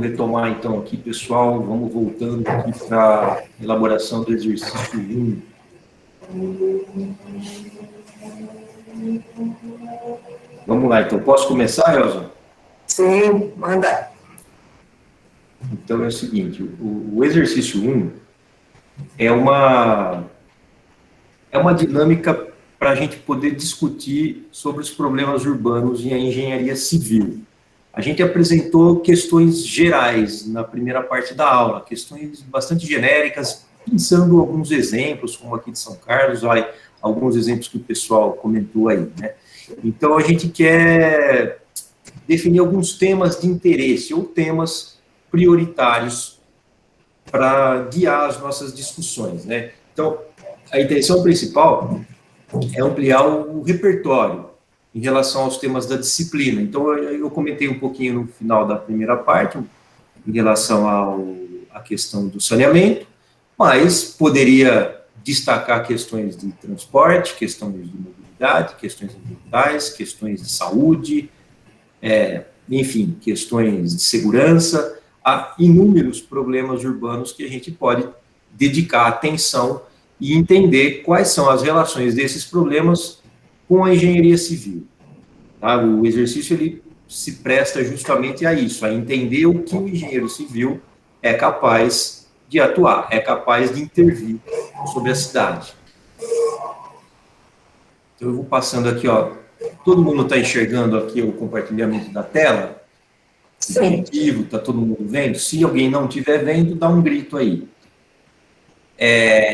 retomar então aqui, pessoal, vamos voltando aqui para a elaboração do exercício 1. Vamos lá, então, posso começar, Elza? Sim, manda. Então é o seguinte, o exercício 1 é uma dinâmica para a gente poder discutir sobre os problemas urbanos e a engenharia civil. A gente apresentou questões gerais na primeira parte da aula, questões bastante genéricas, pensando alguns exemplos, como aqui de São Carlos, alguns exemplos que o pessoal comentou aí, né? Então, a gente quer definir alguns temas de interesse ou temas prioritários para guiar as nossas discussões, né? Então, a intenção principal é ampliar o repertório em relação aos temas da disciplina. Então, eu comentei um pouquinho no final da primeira parte, em relação à questão do saneamento, mas poderia destacar questões de transporte, questões de mobilidade, questões ambientais, questões de saúde, enfim, questões de segurança. Há inúmeros problemas urbanos que a gente pode dedicar atenção e entender quais são as relações desses problemas com a engenharia civil. Tá? O exercício ele se presta justamente a isso, a entender o que o engenheiro civil é capaz de atuar, é capaz de intervir sobre a cidade. Então, eu vou passando aqui, ó. Todo mundo está enxergando aqui o compartilhamento da tela? Sim. Está todo mundo vendo? Se alguém não estiver vendo, dá um grito aí.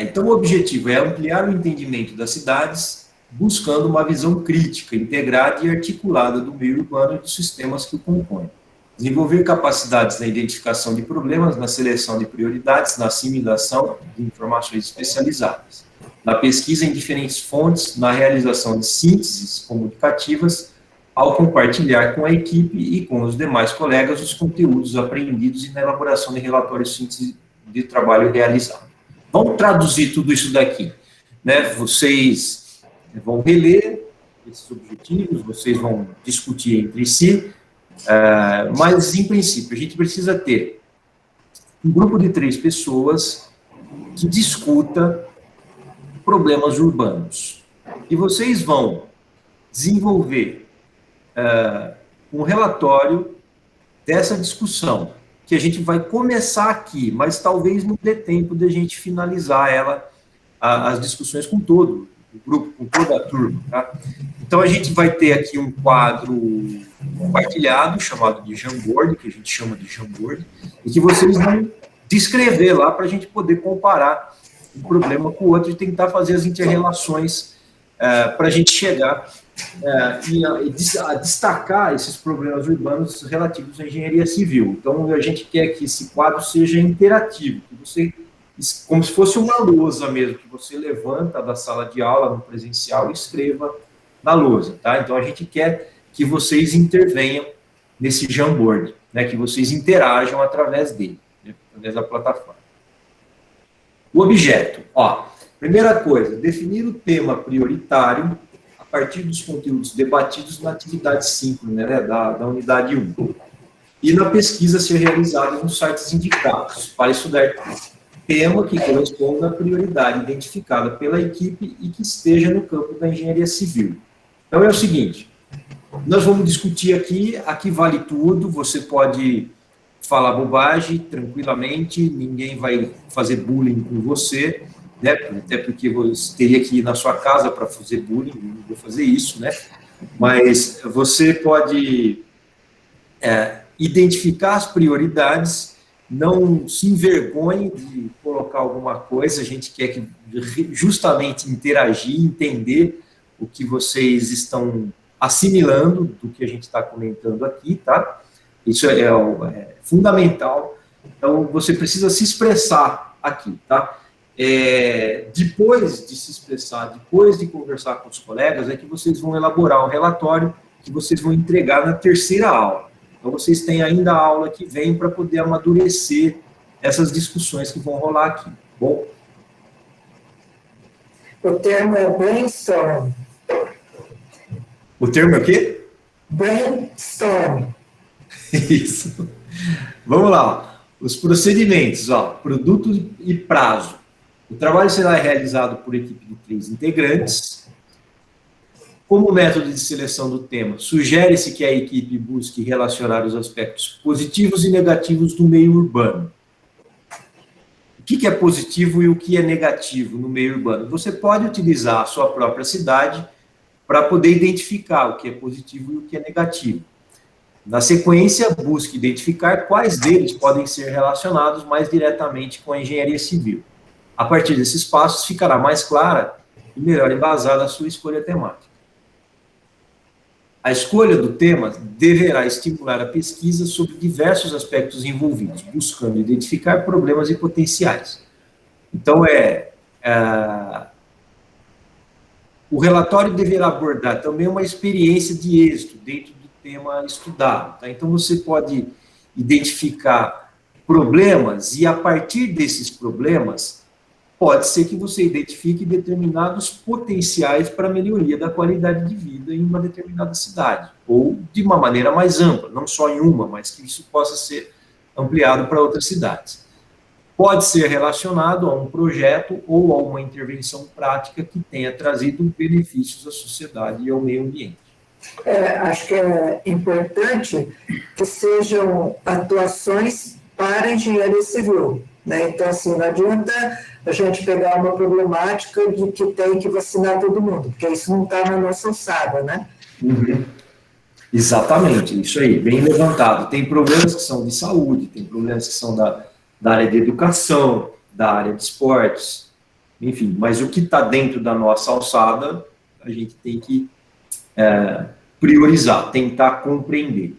Então, o objetivo é ampliar o entendimento das cidades, buscando uma visão crítica, integrada e articulada do meio urbano e dos sistemas que o compõem. Desenvolver capacidades na identificação de problemas, na seleção de prioridades, na assimilação de informações especializadas, na pesquisa em diferentes fontes, na realização de sínteses comunicativas, ao compartilhar com a equipe e com os demais colegas os conteúdos aprendidos e na elaboração de relatórios síntese de trabalho realizado. Vamos traduzir tudo isso daqui, né? Vocês vão reler esses objetivos, vocês vão discutir entre si, mas, em princípio, a gente precisa ter um grupo de 3 pessoas que discuta problemas urbanos. E vocês vão desenvolver um relatório dessa discussão, que a gente vai começar aqui, mas talvez não dê tempo de a gente finalizar as discussões com todo o grupo, com toda a turma, tá? Então, a gente vai ter aqui um quadro compartilhado, chamado de Jamboard, que a gente chama de Jamboard, e que vocês vão descrever lá para a gente poder comparar um problema com o outro e tentar fazer as inter-relações para a gente chegar a destacar esses problemas urbanos relativos à engenharia civil. Então, a gente quer que esse quadro seja interativo, que você, como se fosse uma lousa mesmo, que você levanta da sala de aula no presencial e escreva na lousa, tá? Então, a gente quer que vocês intervenham nesse Jamboard, né, que vocês interajam através dele, né, através da plataforma. O objeto, ó, primeira coisa, definir o tema prioritário a partir dos conteúdos debatidos na atividade síncrona, né, da unidade 1. E na pesquisa ser realizada nos sites indicados, para estudar tema que corresponda à prioridade identificada pela equipe e que esteja no campo da engenharia civil. Então, é o seguinte, nós vamos discutir aqui vale tudo, você pode falar bobagem tranquilamente, ninguém vai fazer bullying com você, né? Até porque você teria que ir na sua casa para fazer bullying, não vou fazer isso, né? Mas você pode identificar as prioridades, não se envergonhe de colocar alguma coisa, a gente quer que justamente interagir, entender o que vocês estão assimilando do que a gente está comentando aqui, tá? Isso é fundamental. Então, você precisa se expressar aqui, tá? Depois de se expressar, depois de conversar com os colegas, é que vocês vão elaborar um relatório que vocês vão entregar na terceira aula. Então, vocês têm ainda a aula que vem para poder amadurecer essas discussões que vão rolar aqui. Bom? O termo é brainstorm. O termo é o quê? Brainstorm. Isso. Vamos lá. Os procedimentos, ó, produto e prazo. O trabalho será realizado por equipe de 3 integrantes. Como método de seleção do tema, sugere-se que a equipe busque relacionar os aspectos positivos e negativos do meio urbano. O que é positivo e o que é negativo no meio urbano? Você pode utilizar a sua própria cidade para poder identificar o que é positivo e o que é negativo. Na sequência, busque identificar quais deles podem ser relacionados mais diretamente com a engenharia civil. A partir desses passos, ficará mais clara e melhor embasada a sua escolha temática. A escolha do tema deverá estimular a pesquisa sobre diversos aspectos envolvidos, buscando identificar problemas e potenciais. Então, o relatório deverá abordar também uma experiência de êxito dentro do tema estudado. Tá? Então, você pode identificar problemas e, a partir desses problemas, pode ser que você identifique determinados potenciais para a melhoria da qualidade de vida em uma determinada cidade, ou de uma maneira mais ampla, não só em uma, mas que isso possa ser ampliado para outras cidades. Pode ser relacionado a um projeto ou a uma intervenção prática que tenha trazido benefícios à sociedade e ao meio ambiente. Acho que é importante que sejam atuações para a engenharia civil, né? Então, assim, não adianta a gente pegar uma problemática de que tem que vacinar todo mundo, porque isso não está na nossa alçada, né? Uhum. Exatamente, isso aí, bem levantado. Tem problemas que são de saúde, tem problemas que são da área de educação, da área de esportes, enfim, mas o que está dentro da nossa alçada, a gente tem que priorizar, tentar compreender.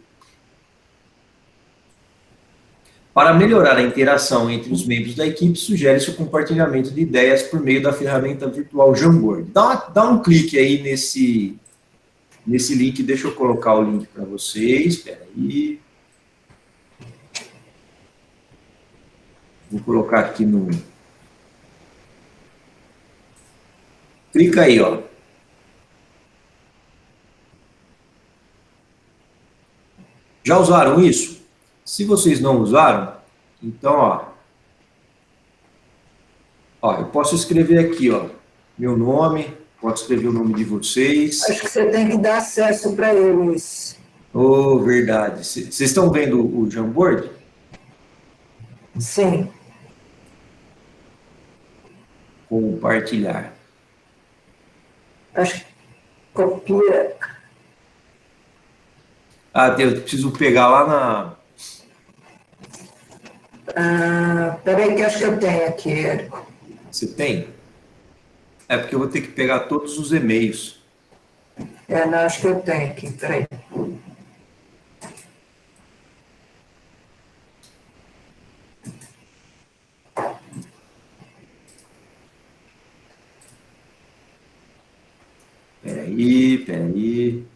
Para melhorar a interação entre os membros da equipe, sugere-se o compartilhamento de ideias por meio da ferramenta virtual Jamboard. Dá um clique aí nesse link, deixa eu colocar o link para vocês, espera aí. Vou colocar aqui no... Clica aí, ó. Já usaram isso? Se vocês não usaram, então, ó, eu posso escrever aqui, ó, meu nome, posso escrever o nome de vocês. Acho que você tem que dar acesso para eles. Oh, verdade. Vocês estão vendo o Jamboard? Sim. Compartilhar. Acho que copia. Eu preciso pegar lá na... Peraí que acho que eu tenho aqui, Érico. Você tem? É porque eu vou ter que pegar todos os e-mails. Não, acho que eu tenho aqui, peraí. Peraí.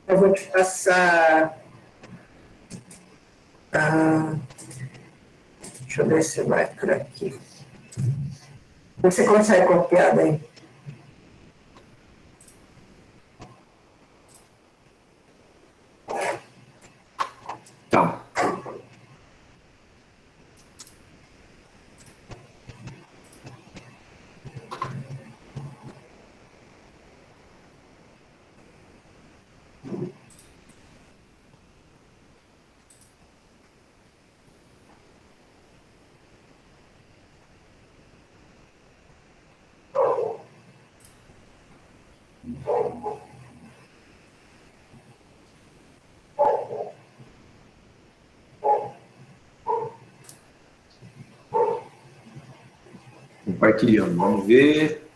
Eu vou te passar. Deixa eu ver se vai por aqui. Você consegue copiar daí? Tá. Compartilhando, vamos ver.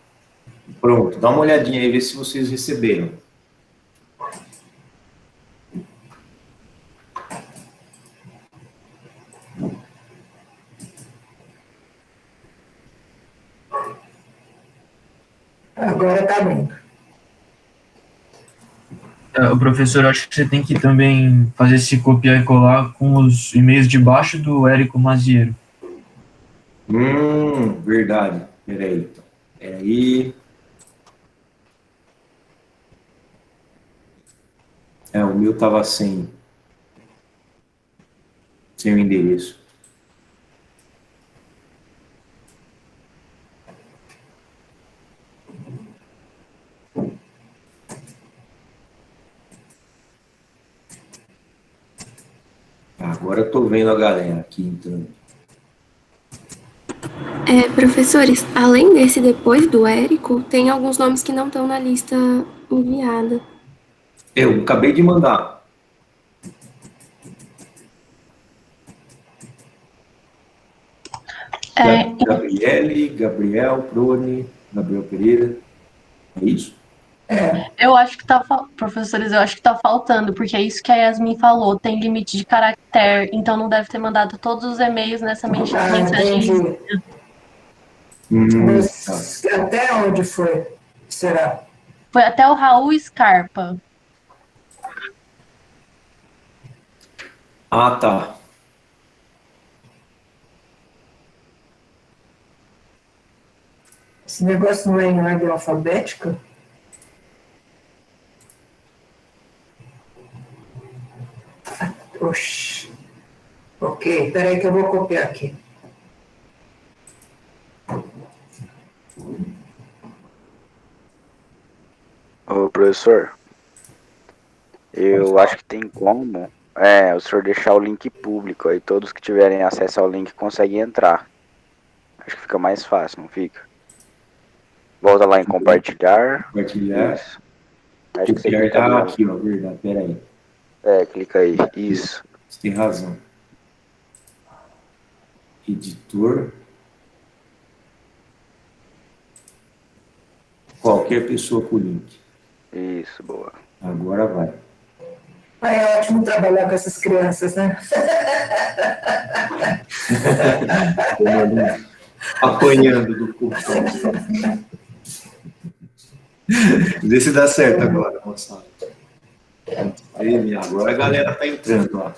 Pronto, dá uma olhadinha aí, ver se vocês receberam. Agora está bem. O professor, eu acho que você tem que também fazer esse copiar e colar com os e-mails de baixo do Érico Maziero. Verdade. Peraí, então. Peraí. O meu estava sem o endereço. Agora eu estou vendo a galera aqui entrando. Professores, além desse depois do Érico, tem alguns nomes que não estão na lista enviada. Eu acabei de mandar. Gabriel Prone, Gabriel Pereira. É isso? Eu acho que professores, eu acho que tá faltando, porque é isso que a Yasmin falou, tem limite de caractere, então não deve ter mandado todos os e-mails nessa mensagem. Mas até onde foi? Será? Foi até o Raul Scarpa. Ah, tá. Esse negócio não é em ordem alfabética? Oxi. Ok, peraí que eu vou copiar aqui. Ô, professor, eu acho que tem como o senhor deixar o link público, aí todos que tiverem acesso ao link conseguem entrar. Acho que fica mais fácil, não fica? Volta lá em compartilhar. Compartilhar. Isso. Acho que você clica aqui, ó, verdade, peraí. Clica aí, isso. Você tem razão. Editor. Qualquer pessoa com o link. Isso, boa. Agora vai. É ótimo trabalhar com essas crianças, né? Apanhando do corpo. Vê se dá certo agora, moçada. Agora a galera tá entrando, ó.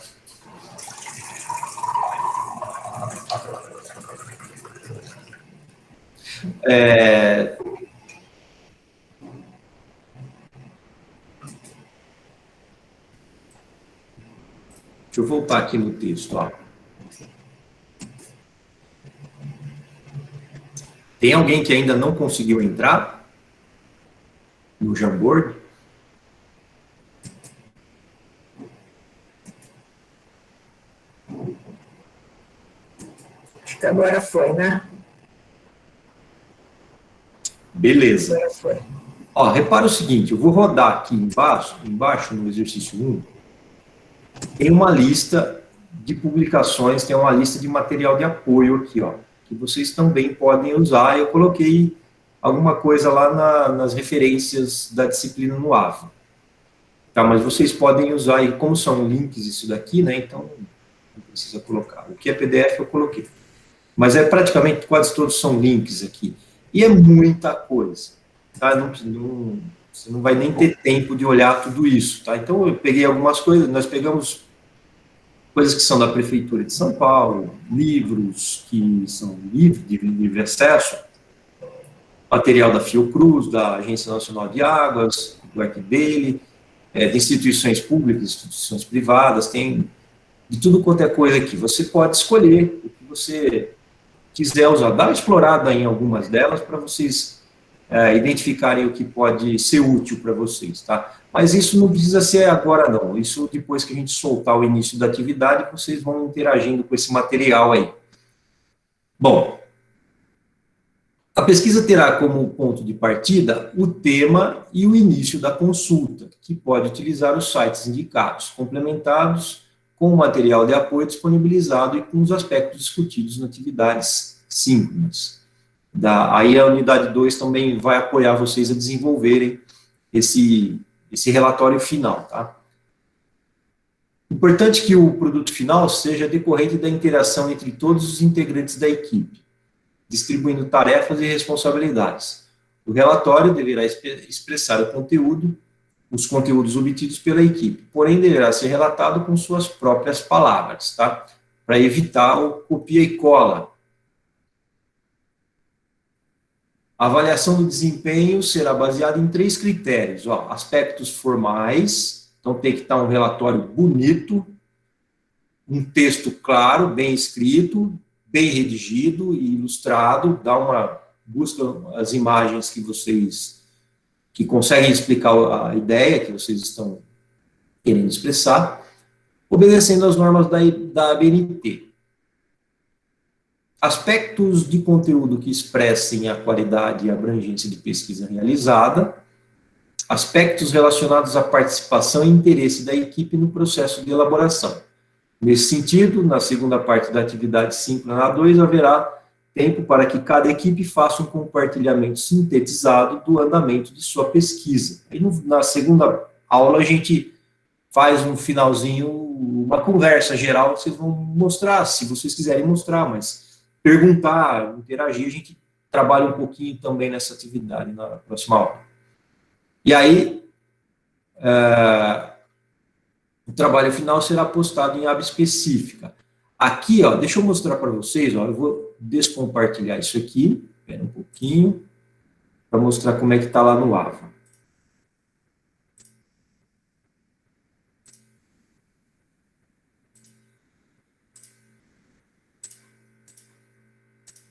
Deixa eu voltar aqui no texto, ó. Tem alguém que ainda não conseguiu entrar no Jamboard? Acho que agora foi, né? Beleza. Agora foi. Ó, repara o seguinte, eu vou rodar aqui embaixo no exercício 1, tem uma lista de publicações, tem uma lista de material de apoio aqui, ó, que vocês também podem usar. Eu coloquei alguma coisa lá nas referências da disciplina no AVA. Tá, mas vocês podem usar, e como são links isso daqui, né, então não precisa colocar. O que é PDF eu coloquei. Mas praticamente quase todos são links aqui. E é muita coisa, tá? Você não vai nem ter tempo de olhar tudo isso, tá? Então eu peguei algumas coisas, nós pegamos coisas que são da Prefeitura de São Paulo, livros que são de livre acesso, material da Fiocruz, da Agência Nacional de Águas, do Arquidele, de instituições públicas, instituições privadas, tem de tudo quanto é coisa aqui. Você pode escolher o que você quiser usar, dá uma explorada em algumas delas para vocês identificarem o que pode ser útil para vocês, tá? Mas isso não precisa ser agora, não. Isso depois que a gente soltar o início da atividade, vocês vão interagindo com esse material aí. Bom, a pesquisa terá como ponto de partida o tema e o início da consulta, que pode utilizar os sites indicados, complementados com o material de apoio disponibilizado e com os aspectos discutidos nas atividades síncronas. Aí a unidade 2 também vai apoiar vocês a desenvolverem esse relatório final, tá? Importante que o produto final seja decorrente da interação entre todos os integrantes da equipe, distribuindo tarefas e responsabilidades. O relatório deverá expressar o conteúdo os conteúdos obtidos pela equipe, porém deverá ser relatado com suas próprias palavras, tá? Para evitar o copia e cola. A avaliação do desempenho será baseada em 3 critérios, ó, aspectos formais, então tem que estar um relatório bonito, um texto claro, bem escrito, bem redigido e ilustrado, busca as imagens que conseguem explicar a ideia que vocês estão querendo expressar, obedecendo às normas da ABNT. Aspectos de conteúdo que expressem a qualidade e abrangência de pesquisa realizada, aspectos relacionados à participação e interesse da equipe no processo de elaboração. Nesse sentido, na segunda parte da atividade 5, na 2, haverá tempo para que cada equipe faça um compartilhamento sintetizado do andamento de sua pesquisa. Aí, na segunda aula, a gente faz um finalzinho, uma conversa geral, vocês vão mostrar, se vocês quiserem mostrar, mas perguntar, interagir, a gente trabalha um pouquinho também nessa atividade na próxima aula. E aí, o trabalho final será postado em aba específica. Aqui, ó, deixa eu mostrar para vocês, ó, eu vou descompartilhar isso aqui, espera um pouquinho, para mostrar como é que está lá no AVA.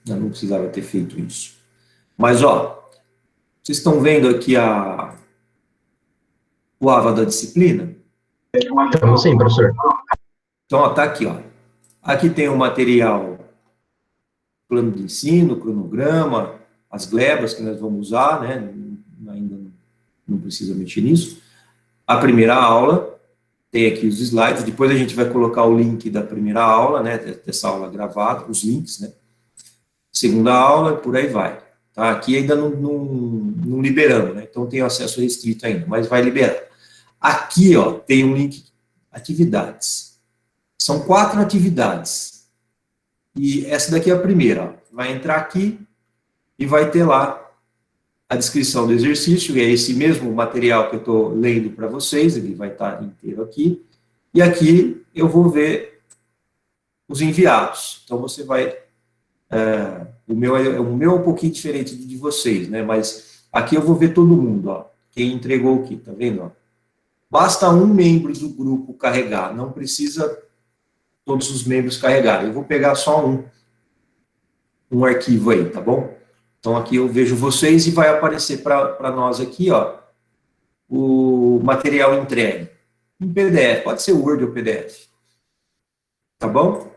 Eu não precisava ter feito isso. Mas, ó, vocês estão vendo aqui o AVA da disciplina? Estamos sim, professor. Então, ó, tá aqui, ó. Aqui tem o material, plano de ensino, cronograma, as glebas que nós vamos usar, né? Ainda não precisa mexer nisso. A primeira aula, tem aqui os slides, depois a gente vai colocar o link da primeira aula, né? Dessa aula gravada, os links, né? Segunda aula, por aí vai. Tá? Aqui ainda não liberamos, né? Então tem acesso restrito ainda, mas vai liberar. Aqui, ó, tem um link atividades. São 4 atividades. E essa daqui é a primeira, ó. Vai entrar aqui e vai ter lá a descrição do exercício, e é esse mesmo material que eu estou lendo para vocês, ele vai estar inteiro aqui. E aqui eu vou ver os enviados. Então você vai... o meu é um pouquinho diferente de vocês, né? Mas aqui eu vou ver todo mundo, ó. Quem entregou aqui, tá vendo? Ó? Basta um membro do grupo carregar, não precisa todos os membros carregarem. Eu vou pegar só um arquivo aí, tá bom? Então aqui eu vejo vocês e vai aparecer para nós aqui, ó, o material entregue. Em PDF, pode ser Word ou PDF. Tá bom?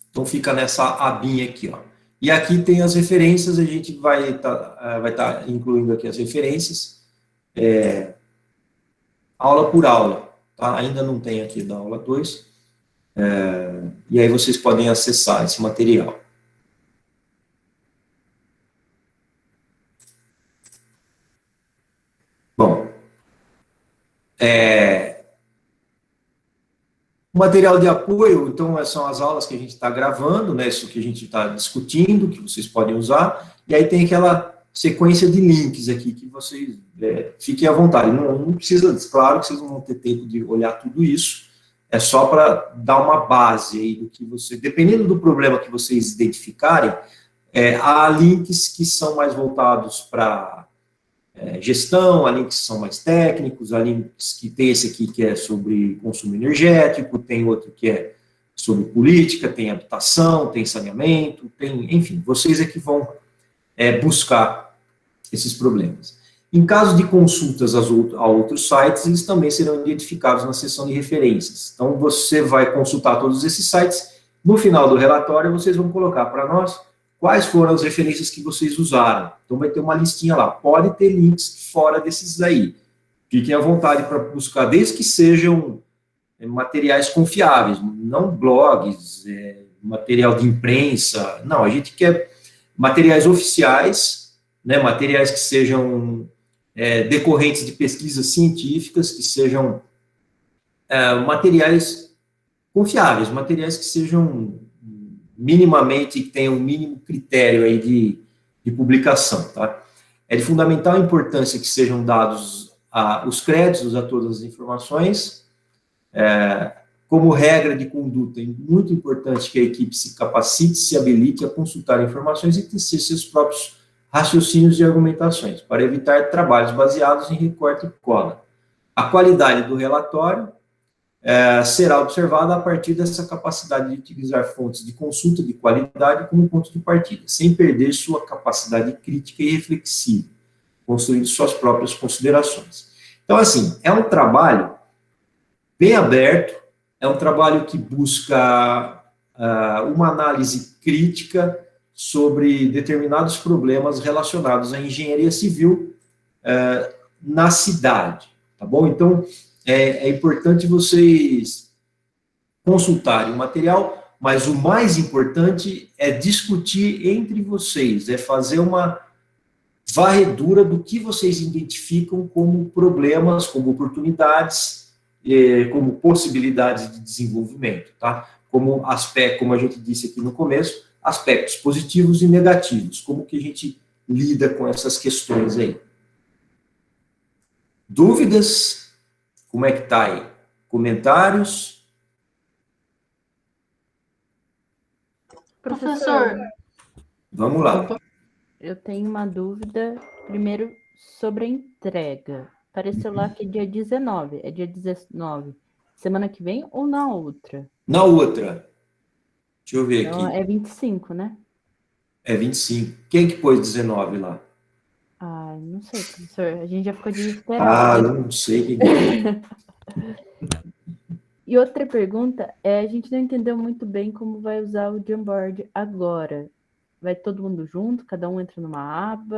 Então fica nessa abinha aqui, ó. E aqui tem as referências, a gente vai tá incluindo aqui as referências, aula por aula, tá? Ainda não tem aqui da aula 2, e aí vocês podem acessar esse material. Bom, o material de apoio, então, são as aulas que a gente está gravando, né, isso que a gente está discutindo, que vocês podem usar, e aí tem aquela sequência de links aqui, que vocês fiquem à vontade. Não precisa, claro que vocês não vão ter tempo de olhar tudo isso, é só para dar uma base aí do que você, dependendo do problema que vocês identificarem, há links que são mais voltados para gestão, há links que são mais técnicos, há links que tem esse aqui que é sobre consumo energético, tem outro que é sobre política, tem habitação, tem saneamento, tem, enfim, vocês é que vão buscar esses problemas. Em caso de consultas a outros sites, eles também serão identificados na seção de referências. Então, você vai consultar todos esses sites, no final do relatório, vocês vão colocar para nós quais foram as referências que vocês usaram. Então, vai ter uma listinha lá. Pode ter links fora desses daí. Fiquem à vontade para buscar, desde que sejam materiais confiáveis, não blogs, material de imprensa. Não, a gente quer materiais oficiais, né, materiais que sejam decorrentes de pesquisas científicas, que sejam materiais confiáveis, materiais que sejam minimamente, que tenham um mínimo critério aí de publicação, tá? É de fundamental importância que sejam dados os créditos a todas as informações. Como regra de conduta, é muito importante que a equipe se capacite, se habilite a consultar informações e tecer seus próprios raciocínios e argumentações, para evitar trabalhos baseados em recorte e cola. A qualidade do relatório será observada a partir dessa capacidade de utilizar fontes de consulta de qualidade como ponto de partida, sem perder sua capacidade crítica e reflexiva, construindo suas próprias considerações. Então, assim, é um trabalho bem aberto, é um trabalho que busca uma análise crítica sobre determinados problemas relacionados à engenharia civil na cidade, tá bom? Então, é importante vocês consultarem o material, mas o mais importante é discutir entre vocês, é fazer uma varredura do que vocês identificam como problemas, como oportunidades, como possibilidades de desenvolvimento, tá? Como aspecto, como a gente disse aqui no começo, aspectos positivos e negativos, como que a gente lida com essas questões aí. Dúvidas? Como é que tá aí? Comentários? Professor, Vamos lá. Eu tenho uma dúvida, primeiro, sobre a entrega. Apareceu lá que é dia 19, é dia 19. Semana que vem ou na outra? Na outra. Deixa eu ver Então, aqui. é 25, né? É 25. Quem que pôs 19 lá? Ah, não sei, professor. A gente já ficou desesperado. Eu não sei quem que é. E outra pergunta é, a gente não entendeu muito bem como vai usar o Jamboard agora. Vai todo mundo junto? Cada um entra numa aba?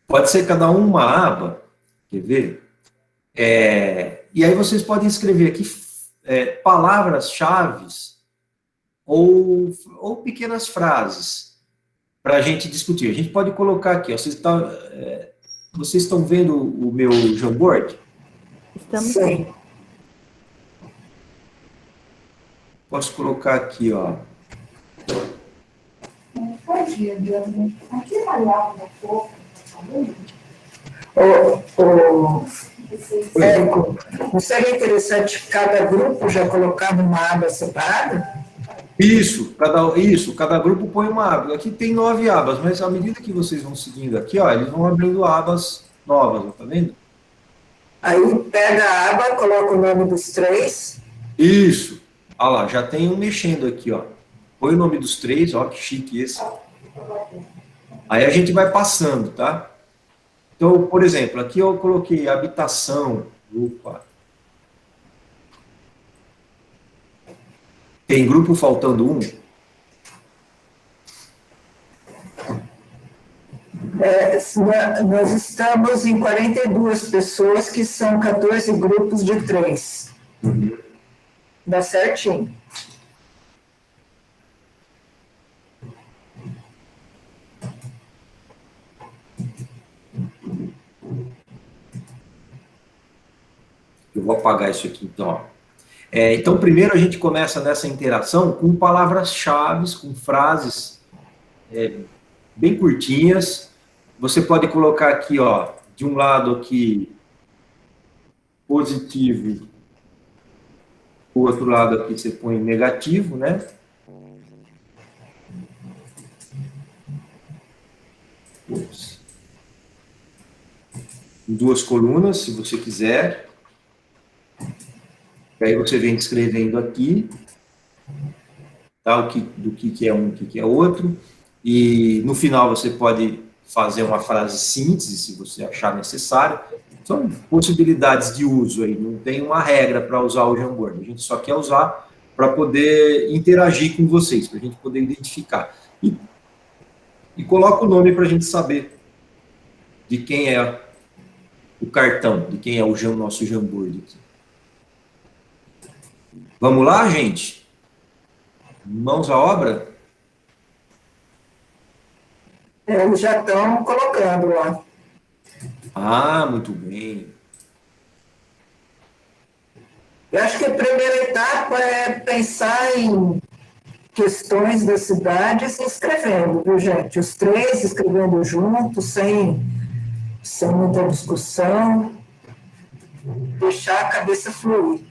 Pode ser cada um uma aba. Quer ver? E aí vocês podem escrever aqui palavras-chave ou pequenas frases para a gente discutir. A gente pode colocar aqui, ó, vocês estão vendo o meu Jamboard? Estamos Sim. Posso colocar aqui, ó. Érico, não seria interessante cada grupo já colocar numa aba separada? Isso, cada grupo põe uma aba. Aqui tem 9 abas, mas à medida que vocês vão seguindo aqui, ó, eles vão abrindo abas novas, ó, tá vendo? Aí pega a aba, coloca o nome dos 3. Isso. Olha lá, já tem um mexendo aqui, ó. Põe o nome dos 3, ó, que chique esse. Aí a gente vai passando, tá? Então, por exemplo, aqui eu coloquei habitação. Opa. Tem grupo faltando um? Nós estamos em 42 pessoas, que são 14 grupos de 3. Dá certinho. Eu vou apagar isso aqui, então. Ó. Então, primeiro a gente começa nessa interação com palavras-chave, com frases bem curtinhas. Você pode colocar aqui, ó, de um lado aqui, positivo, o outro lado aqui você põe negativo, né? Em 2 colunas, se você quiser. E aí você vem escrevendo aqui, tá, do que é um, o que é outro. E no final você pode fazer uma frase síntese, se você achar necessário. São possibilidades de uso aí, não tem uma regra para usar o Jamboard. A gente só quer usar para poder interagir com vocês, para a gente poder identificar. E coloca o nome para a gente saber de quem é o cartão, de quem é o nosso Jamboard aqui. Vamos lá, gente? Mãos à obra? Eles já estão colocando lá. Ah, muito bem. Eu acho que a primeira etapa é pensar em questões da cidade e se escrevendo, viu, gente? Os 3 escrevendo juntos, sem muita discussão. deixar a cabeça fluir.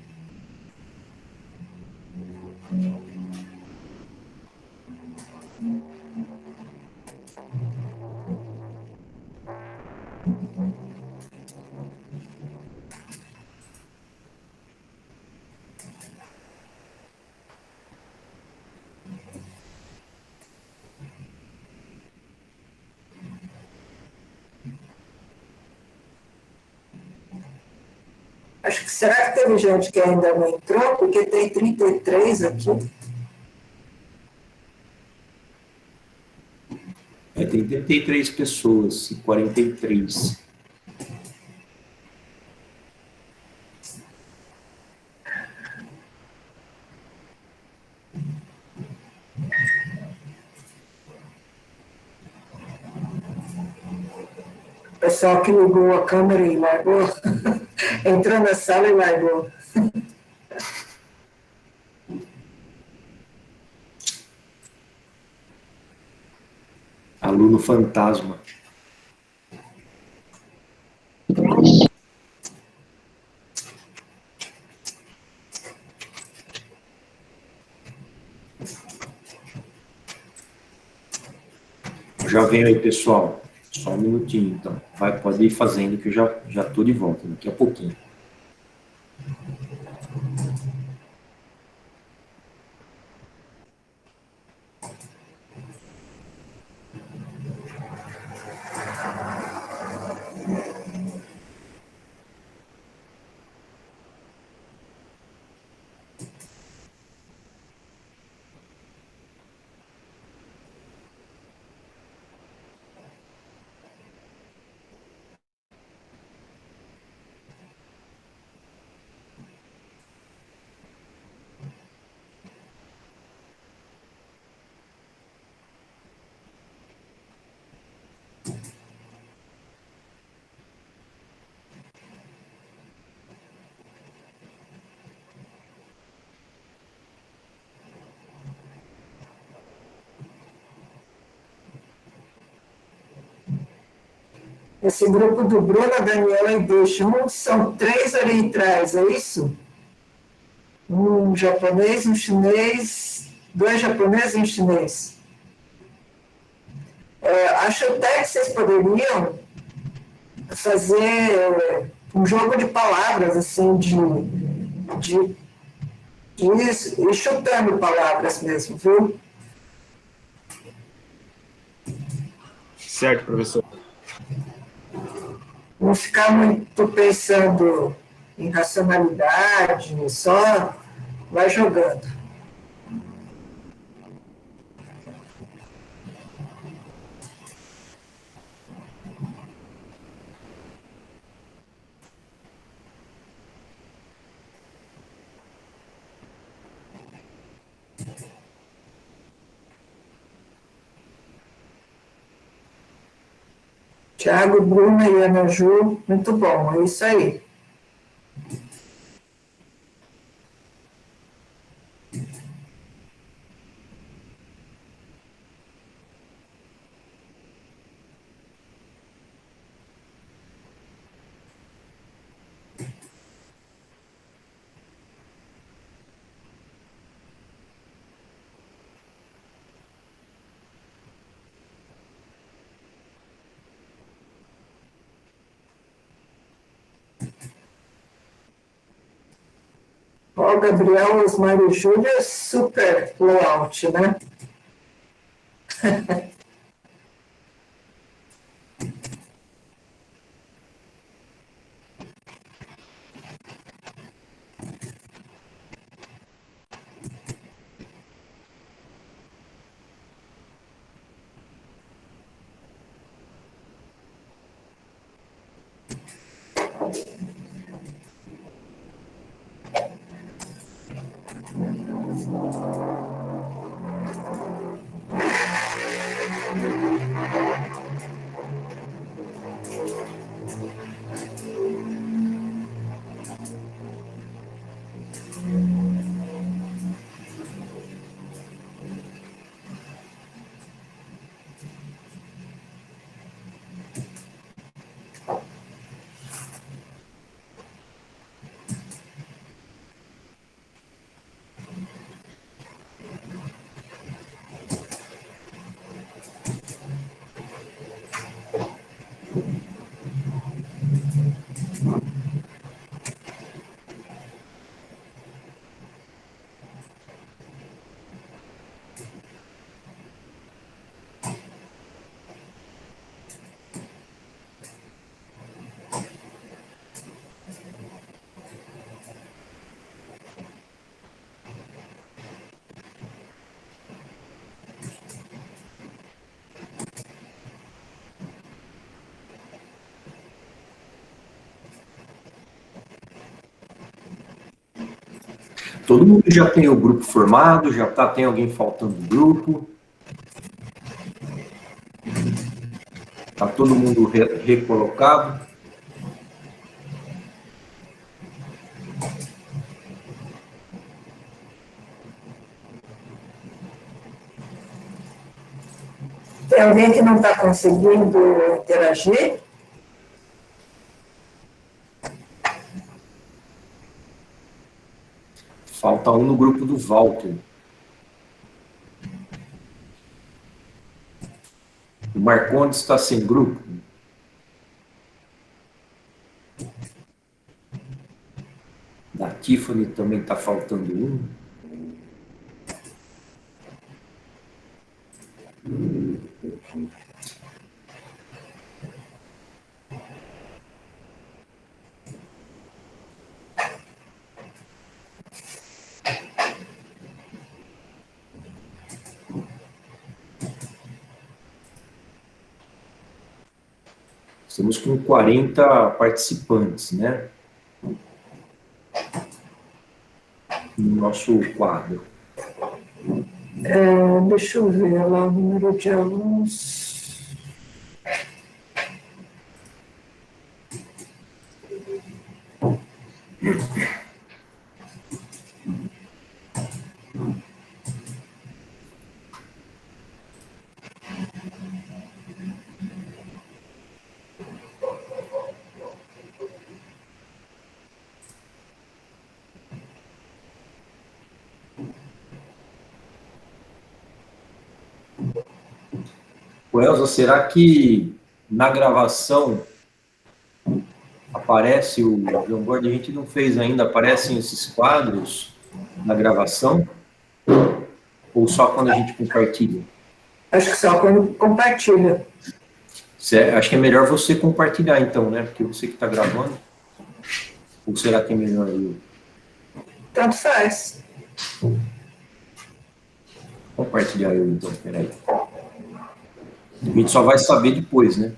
Acho que será que teve gente que ainda não entrou? Porque tem 33 aqui. Tem 33 pessoas e 43. O pessoal que ligou a câmera e largou, entrou na sala e largou. Aluno fantasma. Já venho aí, pessoal. Só um minutinho, então. Pode ir fazendo que eu já estou de volta, daqui a pouquinho. Esse grupo do Bruno, a Daniela e do Jun, são 3 orientais, é isso? Um japonês, um chinês, 2 japoneses e um chinês. Acho até que vocês poderiam fazer um jogo de palavras, assim, de ir chutando palavras mesmo, viu? Certo, professor. Não ficar muito pensando em racionalidade, só vai jogando. Tiago, Bruna e Ana Ju, muito bom, é isso aí. Ó, o Gabriel, Osmar e Júlia, super layout, né? Todo mundo já tem o grupo formado, tem alguém faltando no grupo. Está todo mundo recolocado. Tem alguém que não está conseguindo interagir? Falta um no grupo do Walter. O Marcondes está sem grupo. Da Tiffany também está faltando um. Estamos com 40 participantes, né? No nosso quadro. Deixa eu ver lá o número de alunos. Elza, será que na gravação aparece o Jamboard? A gente não fez ainda, aparecem esses quadros na gravação? Ou só quando a gente compartilha? Acho que só quando compartilha. Acho que é melhor você compartilhar, então, né? Porque você que está gravando. Ou será que é melhor eu? Tanto faz. Compartilhar eu, então, peraí. A gente só vai saber depois, né?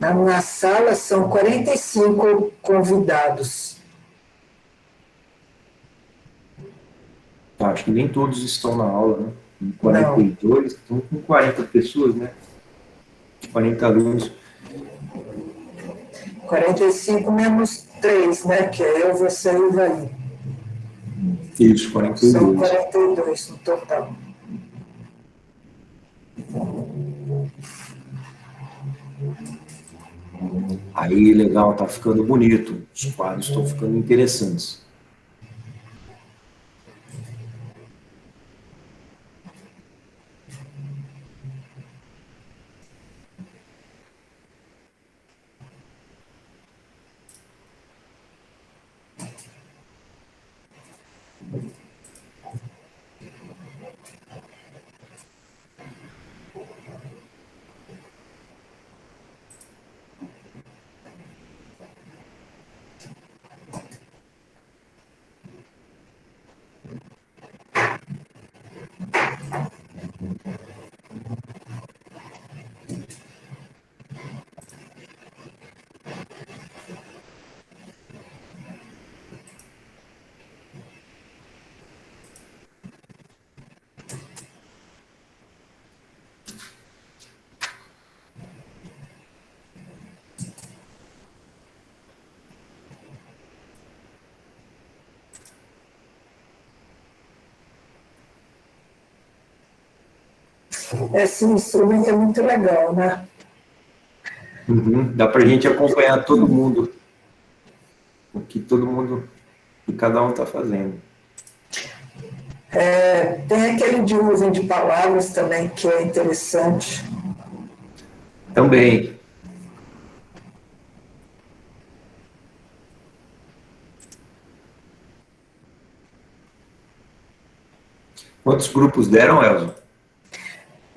Na sala são 45 convidados. Acho que nem todos estão na aula, né? Em 42, estão com 40 pessoas, né? 40 alunos. 45 menos 3, né? Que é eu, você e o Ivaí. Isso, 42. São 42 no total. Aí, legal, tá ficando bonito. Os quadros estão ficando interessantes. Esse instrumento é muito legal, né? Uhum. Dá para a gente acompanhar todo mundo. O que cada um está fazendo. Tem aquele de nuvem de palavras também, que é interessante. Também. Quantos grupos deram, Elza?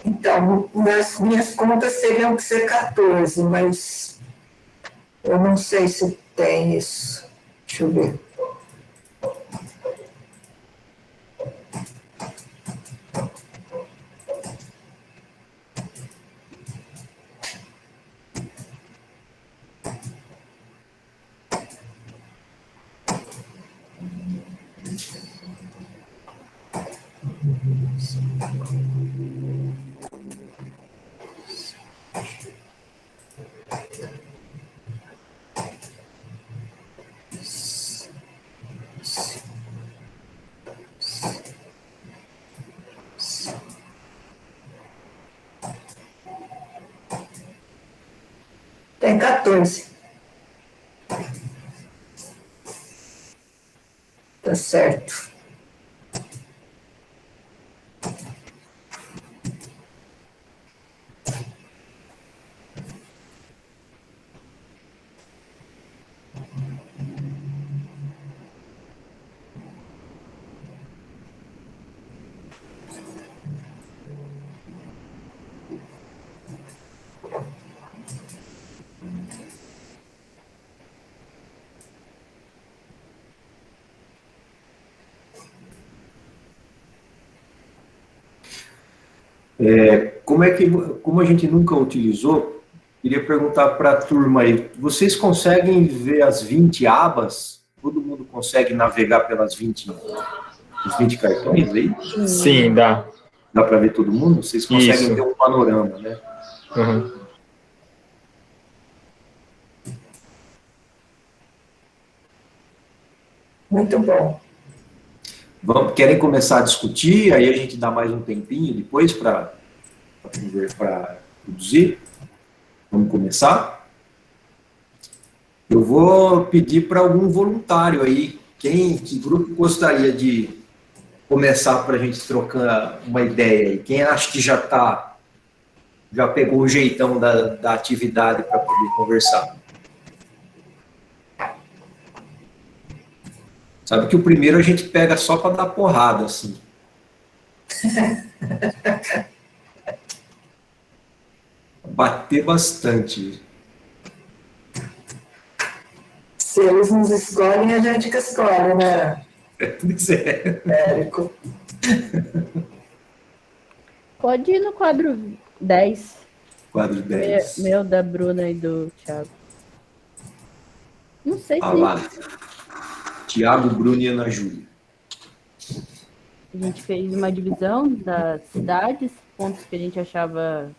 Então, nas minhas contas teriam que ser 14, mas eu não sei se tem isso. Deixa eu ver. Tem 14. Tá certo. Como a gente nunca utilizou, queria perguntar para a turma aí, vocês conseguem ver as 20 abas? Todo mundo consegue navegar pelas 20, os 20 cartões aí? Sim, dá. Dá para ver todo mundo? Vocês conseguem Isso. ter um panorama, né? Uhum. Muito bom. Querem começar a discutir, aí a gente dá mais um tempinho depois para produzir? Vamos começar? Eu vou pedir para algum voluntário aí, que grupo gostaria de começar para a gente trocar uma ideia aí? Quem acha que já pegou o jeitão da atividade para poder conversar? Sabe que o primeiro a gente pega só para dar porrada, assim. Bater bastante. Se eles nos escolhem, a gente que escolhe, né, Pois é. Érico? Pode ir no quadro 10. Quadro 10. Meu, da Bruna e do Thiago. Não sei Ah se lá. Tiago, Bruno e Ana Júlia. a gente fez uma divisão das cidades, pontos que a gente achava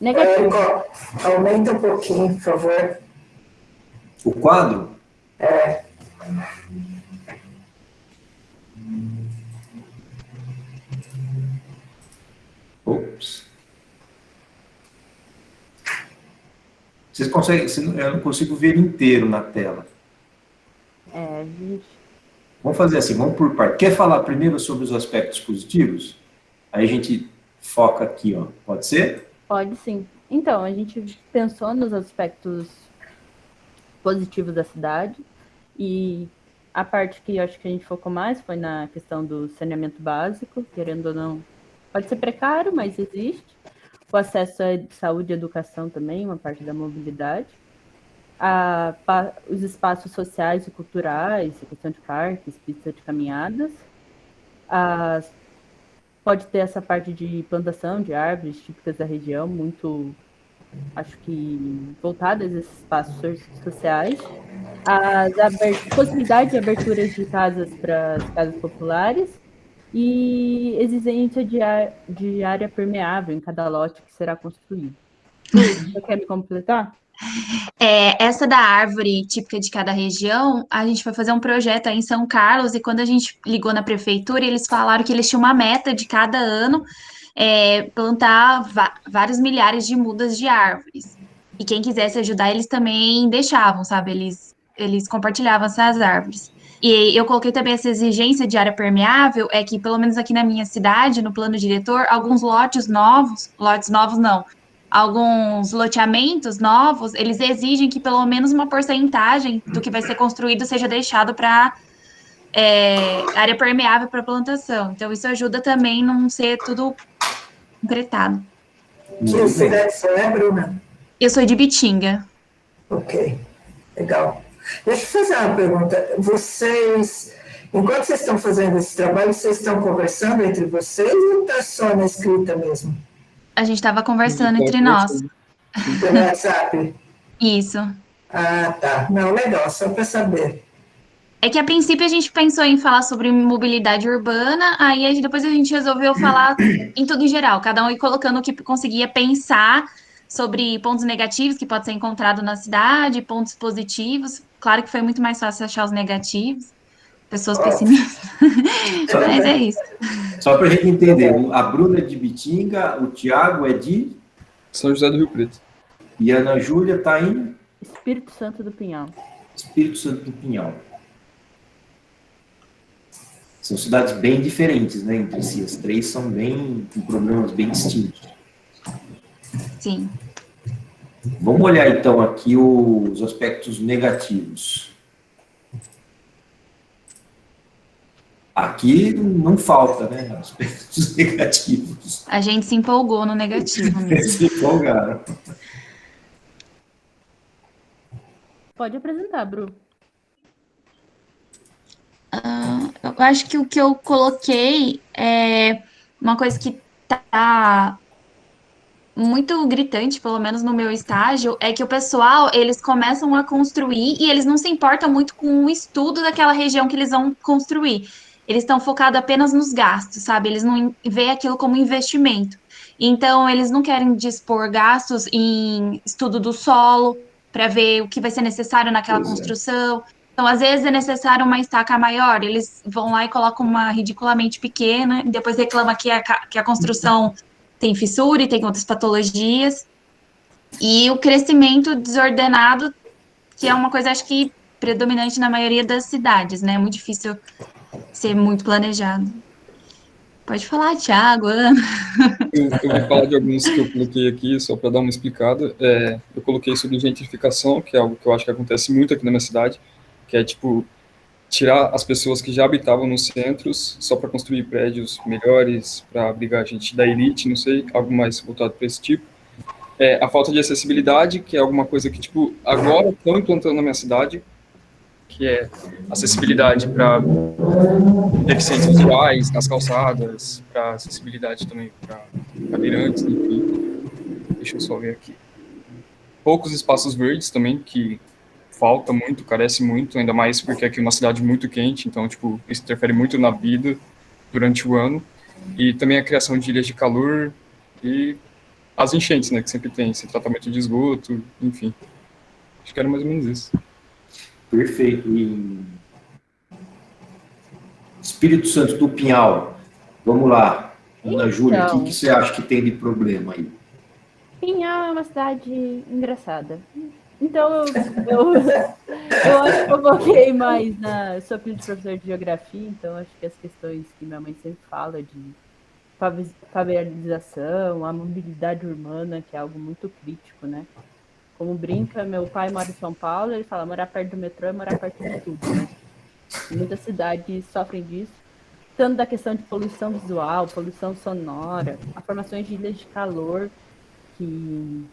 negativos. Érico, aumenta um pouquinho, por favor. O quadro? É. Ops. Vocês conseguem? Eu não consigo ver inteiro na tela. É, gente. Vamos fazer assim, vamos por parte. Quer falar primeiro sobre os aspectos positivos? Aí a gente foca aqui, ó. Pode ser? Pode sim. Então, a gente pensou nos aspectos positivos da cidade e a parte que eu acho que a gente focou mais foi na questão do saneamento básico, querendo ou não, pode ser precário, mas existe. O acesso à saúde e educação também, uma parte da mobilidade. Os espaços sociais e culturais, a questão de parques, pistas de caminhadas. Pode ter essa parte de plantação de árvores típicas da região, muito, acho que, voltadas a esses espaços sociais. Possibilidade de aberturas de casas para as casas populares e exigência de área permeável em cada lote que será construído. Você quer me completar? Essa da árvore típica de cada região, a gente foi fazer um projeto aí em São Carlos e quando a gente ligou na prefeitura, eles falaram que eles tinham uma meta de cada ano plantar vários milhares de mudas de árvores. E quem quisesse ajudar, eles também deixavam, sabe? Eles compartilhavam essas árvores. E eu coloquei também essa exigência de área permeável, é que pelo menos aqui na minha cidade, no plano diretor, alguns lotes novos não, alguns loteamentos novos, eles exigem que pelo menos uma porcentagem do que vai ser construído seja deixado para área permeável para plantação. Então, isso ajuda também não ser tudo concretado. Que cidade você é, Bruna? Eu sou de Bitinga. Ok, legal. Deixa eu fazer uma pergunta. Vocês, enquanto vocês estão fazendo esse trabalho, vocês estão conversando entre vocês ou está só na escrita mesmo? A gente estava conversando entre nós. Pelo WhatsApp? Isso. Ah, tá. Não, legal, só para saber. É que a princípio a gente pensou em falar sobre mobilidade urbana, aí depois a gente resolveu falar em tudo em geral, cada um ir colocando o que conseguia pensar sobre pontos negativos que pode ser encontrado na cidade, pontos positivos. Claro que foi muito mais fácil achar os negativos, pessoas pessimistas, mas é isso. Só para a gente entender, a Bruna é de Bitinga, o Tiago é de São José do Rio Preto. E a Ana Júlia está em Espírito Santo do Pinhal. Espírito Santo do Pinhal. São cidades bem diferentes, né, entre si. As três são com problemas bem distintos. Sim. Vamos olhar, então, aqui os aspectos negativos. Aqui não falta, né, aspectos negativos. A gente se empolgou no negativo mesmo. Se empolgaram. Pode apresentar, Bru. Eu acho que o que eu coloquei é uma coisa que tá muito gritante, pelo menos no meu estágio, é que o pessoal, eles começam a construir e eles não se importam muito com o estudo daquela região que eles vão construir. Eles estão focados apenas nos gastos, sabe? Eles não veem aquilo como investimento. Então, eles não querem dispor gastos em estudo do solo, para ver o que vai ser necessário naquela construção. Então, às vezes é necessário uma estaca maior, eles vão lá e colocam uma ridiculamente pequena, e depois reclamam que a construção tem fissura e tem outras patologias. E o crescimento desordenado, que é uma coisa, acho que, predominante na maioria das cidades, né? É muito difícil ser muito planejado. Pode falar, Thiago, Ana. Eu vou falar de alguns que eu coloquei aqui, só para dar uma explicada. Eu coloquei sobre gentrificação, que é algo que eu acho que acontece muito aqui na minha cidade, que é, tipo, tirar as pessoas que já habitavam nos centros só para construir prédios melhores, para abrigar gente da elite, não sei, algo mais voltado para esse tipo. A falta de acessibilidade, que é alguma coisa que, tipo, agora estão implantando na minha cidade, que é acessibilidade para deficientes visuais nas calçadas, para acessibilidade também para cadeirantes, enfim. Deixa eu só ver aqui. Poucos espaços verdes também, que falta muito, carece muito, ainda mais porque aqui é uma cidade muito quente, então, tipo, isso interfere muito na vida durante o ano. E também a criação de ilhas de calor e as enchentes, né, que sempre tem, esse tratamento de esgoto, enfim. Acho que era mais ou menos isso. Perfeito. E Espírito Santo do Pinhal, vamos lá. Ana Júlia, o que você acha que tem de problema aí? Pinhal é uma cidade engraçada. Então, eu acho que eu foquei mais eu sou filho de professor de geografia, então acho que as questões que minha mãe sempre fala de favelização, a mobilidade urbana, que é algo muito crítico, né? Como brinca, meu pai mora em São Paulo, ele fala, morar perto do metrô é morar perto de tudo, né? Muitas cidades sofrem disso, tanto da questão de poluição visual, poluição sonora, a formação de ilhas de calor, que,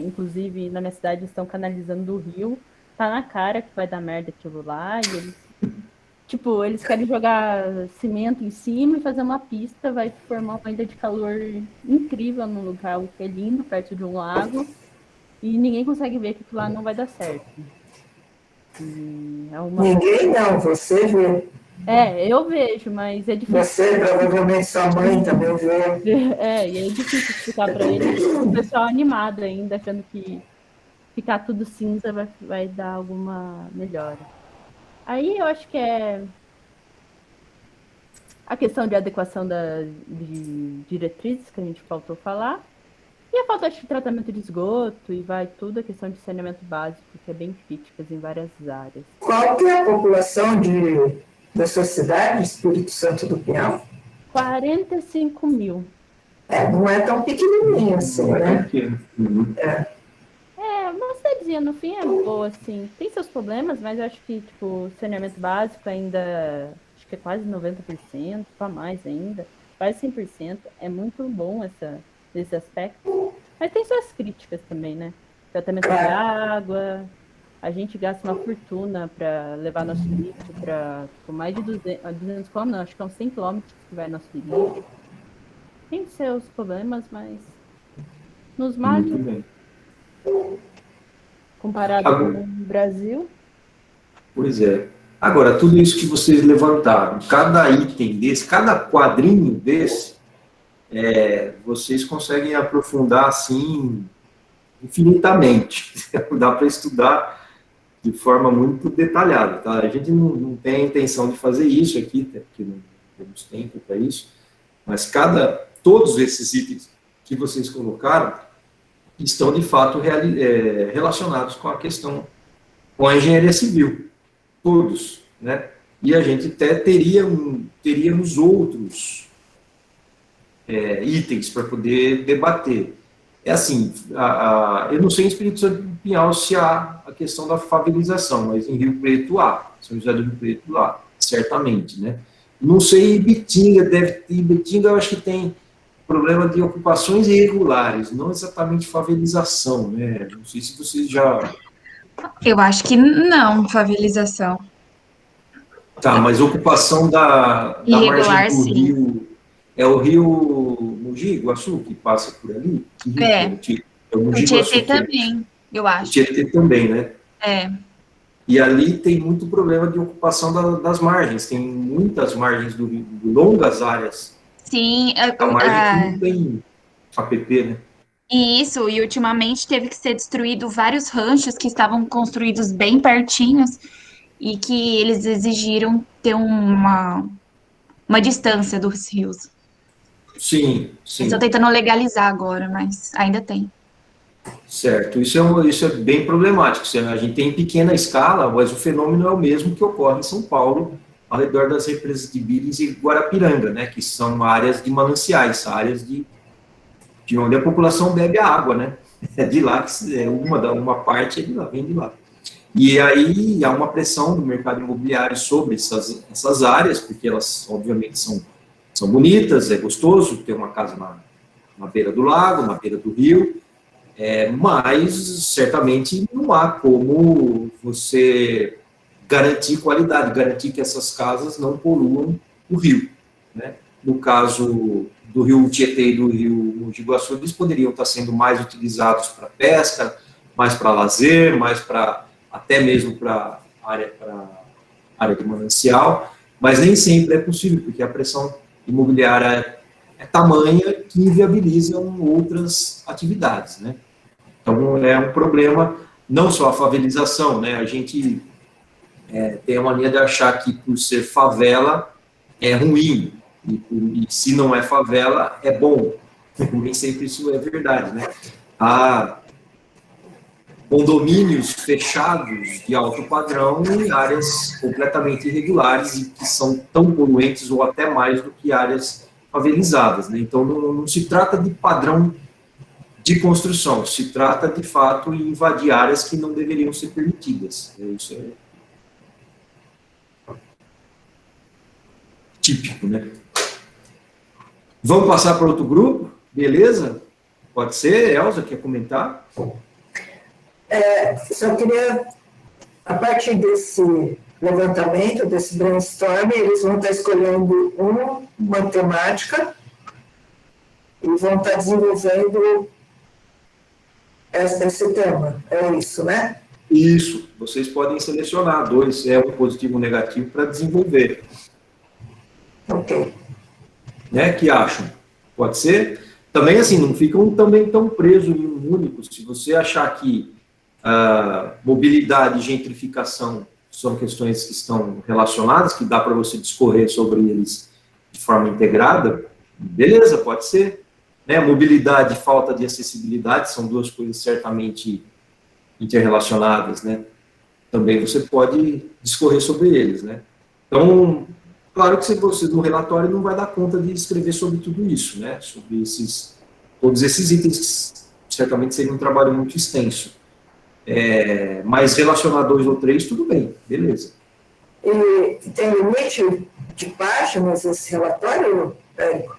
inclusive, na minha cidade estão canalizando o rio, tá na cara que vai dar merda aquilo lá, e eles, tipo, eles querem jogar cimento em cima e fazer uma pista, vai formar uma ilha de calor incrível num lugar que é lindo, perto de um lago, e ninguém consegue ver que aquilo lá não vai dar certo. Ninguém não, você vê. Eu vejo, mas é difícil. Você, provavelmente sua mãe também vê. E é difícil explicar para eles. O pessoal animado ainda, achando que ficar tudo cinza vai dar alguma melhora. Aí eu acho que é a questão de adequação de diretrizes, que a gente faltou falar. E a falta de tratamento de esgoto, e vai tudo a questão de saneamento básico, que é bem crítica em várias áreas. Qual que é a população da sua cidade, Espírito Santo do Pinhal? 45 mil. Não é tão pequenininho assim, né? É uma cidadezinha metodologia, no fim, é boa, assim. Tem seus problemas, mas eu acho que, tipo, o saneamento básico ainda, acho que é quase 90%, para mais ainda, quase 100%. É muito bom esse aspecto. Mas tem suas críticas também, né? Tratamento de água, a gente gasta uma fortuna para levar nosso lixo para mais de 200 km, não, acho que é uns 100 km que vai nosso lixo. Tem seus problemas, mas nos Muito males, bem. comparado Agora, com o Brasil. pois é. Agora, tudo isso que vocês levantaram, cada item desse, cada quadrinho desse, vocês conseguem aprofundar, assim, infinitamente. Dá para estudar de forma muito detalhada, tá? A gente não tem a intenção de fazer isso aqui, até porque não temos tempo para isso, mas todos esses itens que vocês colocaram estão, de fato, relacionados com a questão, com a engenharia civil, todos, né? E a gente até teríamos outros itens para poder debater. É assim, eu não sei em Espírito Santo do Pinhal se há a questão da favelização, mas em Rio Preto há, São José do Rio Preto há, certamente, né? Não sei em Ibitinga, Ibitinga eu acho que tem problema de ocupações irregulares, não exatamente favelização, né? Não sei se vocês já... Eu acho que não, favelização. Tá, mas ocupação da Irregular, margem do sim. rio... É o rio Mogi Guaçu que passa por ali? É. O O Mogi Tietê Guaçu, também, eu o acho. Tietê também, né? É. E ali tem muito problema de ocupação das margens, tem muitas margens do rio, longas áreas. Sim, A margem que não tem APP, né? Isso, e ultimamente teve que ser destruído vários ranchos que estavam construídos bem pertinhos e que eles exigiram ter uma distância dos rios. Sim, sim. Estão tentando legalizar agora, mas ainda tem. Certo, isso é bem problemático. A gente tem em pequena escala, mas o fenômeno é o mesmo que ocorre em São Paulo, ao redor das represas de Billings e Guarapiranga, né, que são áreas de mananciais, áreas de onde a população bebe a água, né? É de lá que uma parte é de lá, vem de lá. E aí há uma pressão do mercado imobiliário sobre essas áreas, porque elas, obviamente, são bonitas, é gostoso ter uma casa na beira do lago, na beira do rio, mas certamente não há como você garantir qualidade, garantir que essas casas não poluam o rio, né? No caso do rio Tietê e do rio Mogi Guaçu, eles poderiam estar sendo mais utilizados para pesca, mais para lazer, mais para até mesmo para área de manancial, mas nem sempre é possível, porque a pressão imobiliária é tamanha que inviabilizam outras atividades, né? Então, é um problema, não só a favelização, né? A gente tem a mania de achar que por ser favela é ruim, e se não é favela, é bom. Nem sempre isso é verdade, né? Há condomínios fechados de alto padrão em áreas completamente irregulares e que são tão poluentes ou até mais do que áreas favelizadas, né? Então, não se trata de padrão de construção, se trata, de fato, em invadir áreas que não deveriam ser permitidas. Isso é típico, né? Vamos passar para outro grupo? Beleza? Pode ser? Elza, quer comentar? Só queria, a partir desse levantamento, desse brainstorm, eles vão estar escolhendo uma temática e vão estar desenvolvendo esse tema. É isso, né? Isso. Vocês podem selecionar 2, um positivo e um negativo, para desenvolver. Ok. Né? Que acham? Pode ser? Também, assim, não ficam também tão presos em um único. Se você achar que mobilidade e gentrificação são questões que estão relacionadas, que dá para você discorrer sobre eles de forma integrada, beleza, pode ser. Né? Mobilidade e falta de acessibilidade são duas coisas certamente interrelacionadas, né? Também você pode discorrer sobre eles, né? Então, claro que você no relatório não vai dar conta de escrever sobre tudo isso, né? Sobre todos esses itens, que certamente seria um trabalho muito extenso. mas relacionar 2 ou 3, tudo bem, beleza. E tem limite de páginas esse relatório, Érico?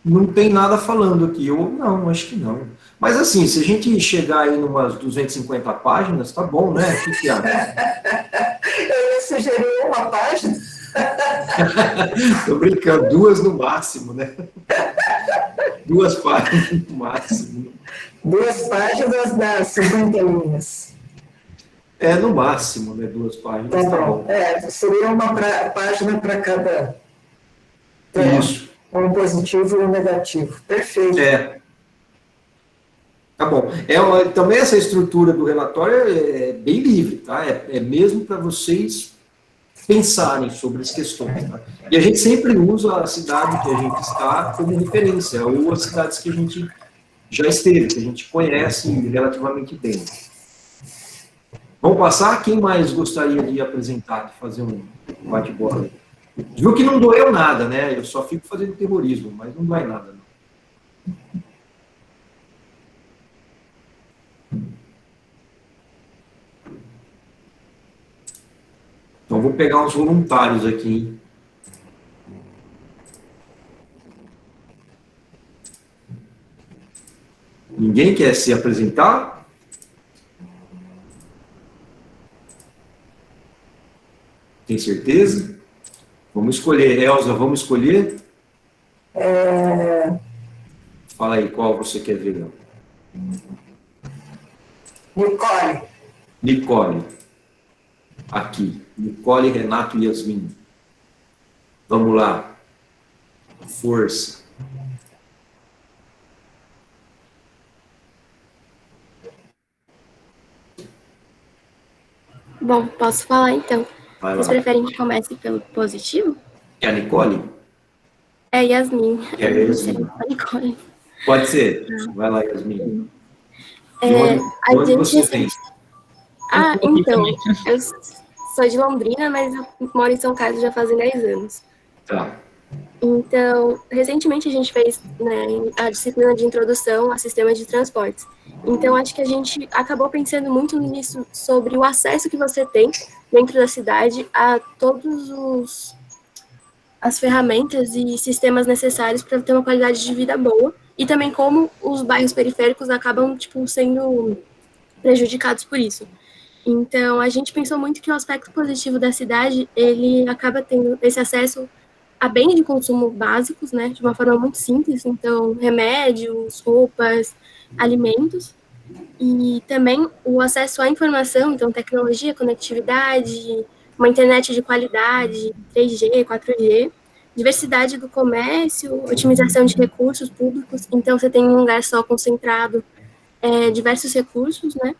Não tem nada falando aqui, não, acho que não. Mas assim, se a gente chegar aí numas 250 páginas, tá bom, né? O que você acha? Eu ia sugerir uma página. Tô brincando, 2 no máximo, né? 2 páginas no máximo. 2 páginas das 50 linhas. No máximo, né? 2 páginas, tá bom. Seria uma página para cada tema. Isso. Um positivo e um negativo. Perfeito. Tá bom. Também essa estrutura do relatório é bem livre, tá? É mesmo para vocês pensarem sobre as questões, tá? E a gente sempre usa a cidade que a gente está como referência, ou as cidades que a gente já esteve, que a gente conhece relativamente bem. Vamos passar? Quem mais gostaria de apresentar, de fazer um bate-bola? Viu que não doeu nada, né? Eu só fico fazendo terrorismo, mas não dói nada, não. Então, vou pegar uns voluntários aqui, hein? Ninguém quer se apresentar? Tem certeza? Vamos escolher. Elza, vamos escolher? Fala aí, qual você quer ver? Nicole. Nicole. Aqui. Nicole, Renato e Yasmin. Vamos lá. Força. Bom, posso falar então. Vai Vocês lá. preferem que comece pelo positivo? É a Nicole? É Yasmin. É a Yasmin. A Nicole. Pode ser. Vai lá, Yasmin. A De onde você gente... vem? Então, eu sou de Londrina, mas eu moro em São Carlos já fazem 10 anos. Tá. Então, recentemente a gente fez, né, a disciplina de introdução a sistemas de transportes. Então, acho que a gente acabou pensando muito nisso, sobre o acesso que você tem dentro da cidade a todos as ferramentas e sistemas necessários para ter uma qualidade de vida boa, e também como os bairros periféricos acabam, tipo, sendo prejudicados por isso. Então, a gente pensou muito que o aspecto positivo da cidade, ele acaba tendo esse acesso a bens de consumo básicos, né, de uma forma muito simples, então, remédios, roupas, alimentos, e também o acesso à informação, então, tecnologia, conectividade, uma internet de qualidade, 3G, 4G, diversidade do comércio, otimização de recursos públicos, então, você tem um lugar só concentrado diversos recursos, né,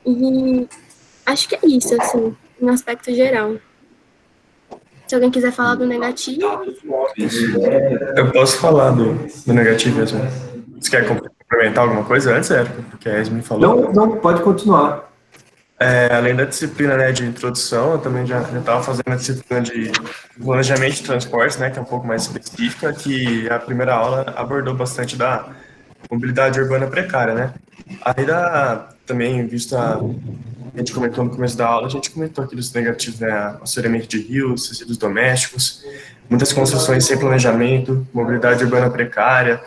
e acho que é isso, assim, no aspecto geral. Se alguém quiser falar do negativo... Eu posso falar do negativo mesmo. Você quer complementar alguma coisa antes, Érico? Porque a Yasmin falou. Não, pode continuar. Além da disciplina, né, de introdução, eu também já estava fazendo a disciplina de planejamento de transportes, né, que é um pouco mais específica, que a primeira aula abordou bastante da mobilidade urbana precária, né. Aí também, visto a gente comentou no começo da aula, a gente comentou aqui dos negativos, né, assoreamento de rios, resíduos domésticos, muitas construções sem planejamento, mobilidade urbana precária,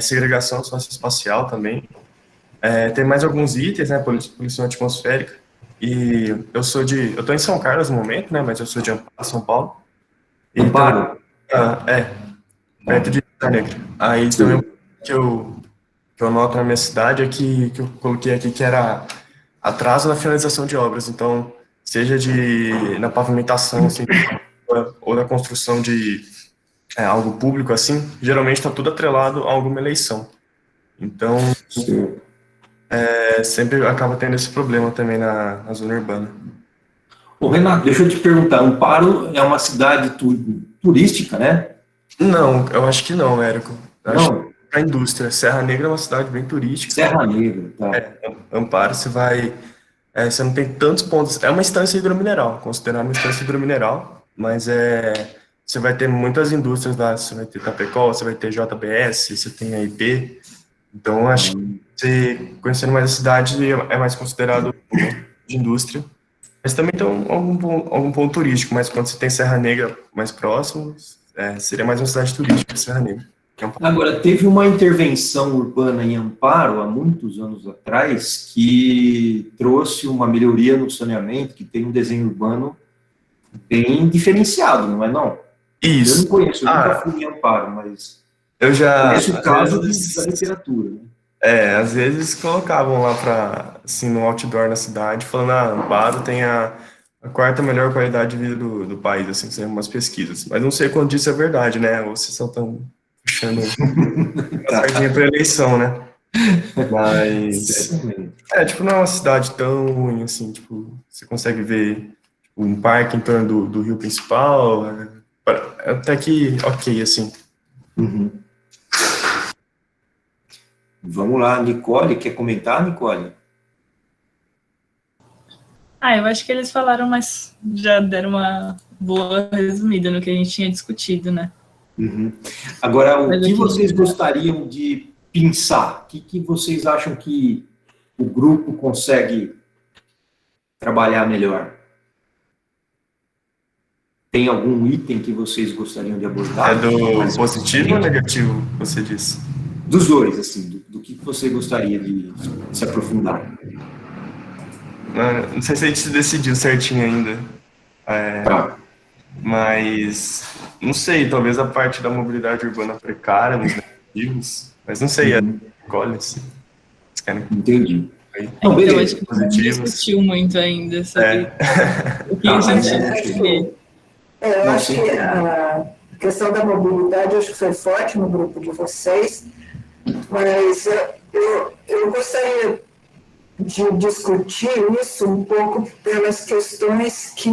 segregação socioespacial também. Tem mais alguns itens, né, poluição atmosférica, e eu estou em São Carlos no momento, né, mas eu sou de Amparo, São Paulo. Amparo? Perto de Rio Negro. Aí também que eu noto na minha cidade é que eu coloquei aqui que era atraso na finalização de obras, então, seja na pavimentação, assim, ou na construção de algo público, assim, geralmente está tudo atrelado a alguma eleição. Então, sempre acaba tendo esse problema também na zona urbana. Ô, Renato, deixa eu te perguntar, Amparo é uma cidade turística, né? Não, eu acho que não, Érico. Não? A indústria. Serra Negra é uma cidade bem turística. Serra Negra, tá. Amparo, você não tem tantos pontos. É uma estância hidromineral, considerada uma estância hidromineral, mas você vai ter muitas indústrias lá. Você vai ter Tapecol, você vai ter JBS, você tem a IP. Então, acho que você, conhecendo mais a cidade, é mais considerado de indústria. Mas também tem algum ponto turístico, mas quando você tem Serra Negra mais próximo, seria mais uma cidade turística, Serra Negra. Agora, teve uma intervenção urbana em Amparo, há muitos anos atrás, que trouxe uma melhoria no saneamento, que tem um desenho urbano bem diferenciado, não é não? Isso. Eu não conheço, eu nunca fui em Amparo, mas eu já conheço o caso da literatura, né? Às vezes colocavam lá assim, no outdoor na cidade, falando, Amparo tem a quarta melhor qualidade de vida do país, assim, são umas pesquisas. Mas não sei quanto disso é verdade, né? Ou vocês só estão puxando a sardinha para eleição, né? Mas, tipo, não é uma cidade tão ruim, assim, tipo, você consegue ver tipo, um parque em torno do rio principal, até que ok, assim. Uhum. Vamos lá, Nicole, quer comentar, Nicole? Eu acho que eles falaram, mas já deram uma boa resumida no que a gente tinha discutido, né? Uhum. Agora, o que vocês gostariam de pensar? O que vocês acham que o grupo consegue trabalhar melhor? Tem algum item que vocês gostariam de abordar? É do positivo ou negativo, você disse? Dos dois, assim, do que você gostaria de se aprofundar? Não sei se a gente se decidiu certinho ainda. Mas, não sei, talvez a parte da mobilidade urbana precária, nos negativos, mas não sei, escolhe se querem. Entendi. Então, acho que a gente não discutiu muito ainda sobre o que a gente... Eu acho que a questão da mobilidade, acho que foi forte no grupo de vocês, mas eu gostaria de discutir isso um pouco pelas questões que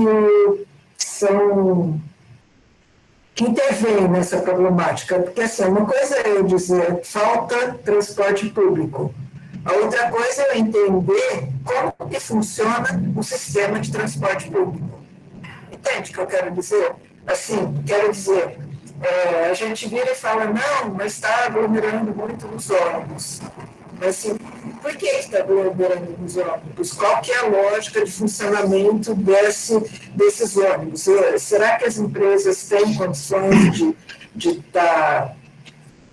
intervêm nessa problemática, porque assim, uma coisa é eu dizer falta transporte público, a outra coisa é eu entender como que funciona o sistema de transporte público. Entende o que eu quero dizer? Assim, quero dizer, a gente vira e fala, não, mas está aglomerando muito nos ônibus. Mas, assim, por que está aglomerando nos ônibus? Qual que é a lógica de funcionamento desses ônibus? Será que as empresas têm condições de estar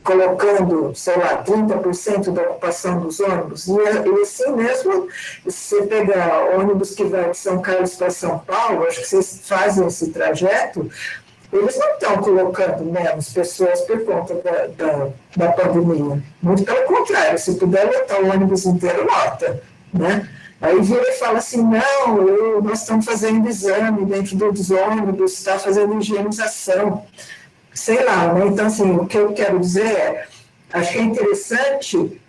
colocando, sei lá, 30% da ocupação dos ônibus? E assim mesmo, se você pegar ônibus que vai de São Carlos para São Paulo, acho que vocês fazem esse trajeto, eles não estão colocando menos pessoas por conta da pandemia. Muito pelo contrário, se puder lotar o ônibus inteiro, lota, né? Aí vira e fala assim, não, nós estamos fazendo exame dentro dos ônibus, está fazendo higienização, sei lá, né? Então, assim, o que eu quero dizer é, acho que é interessante,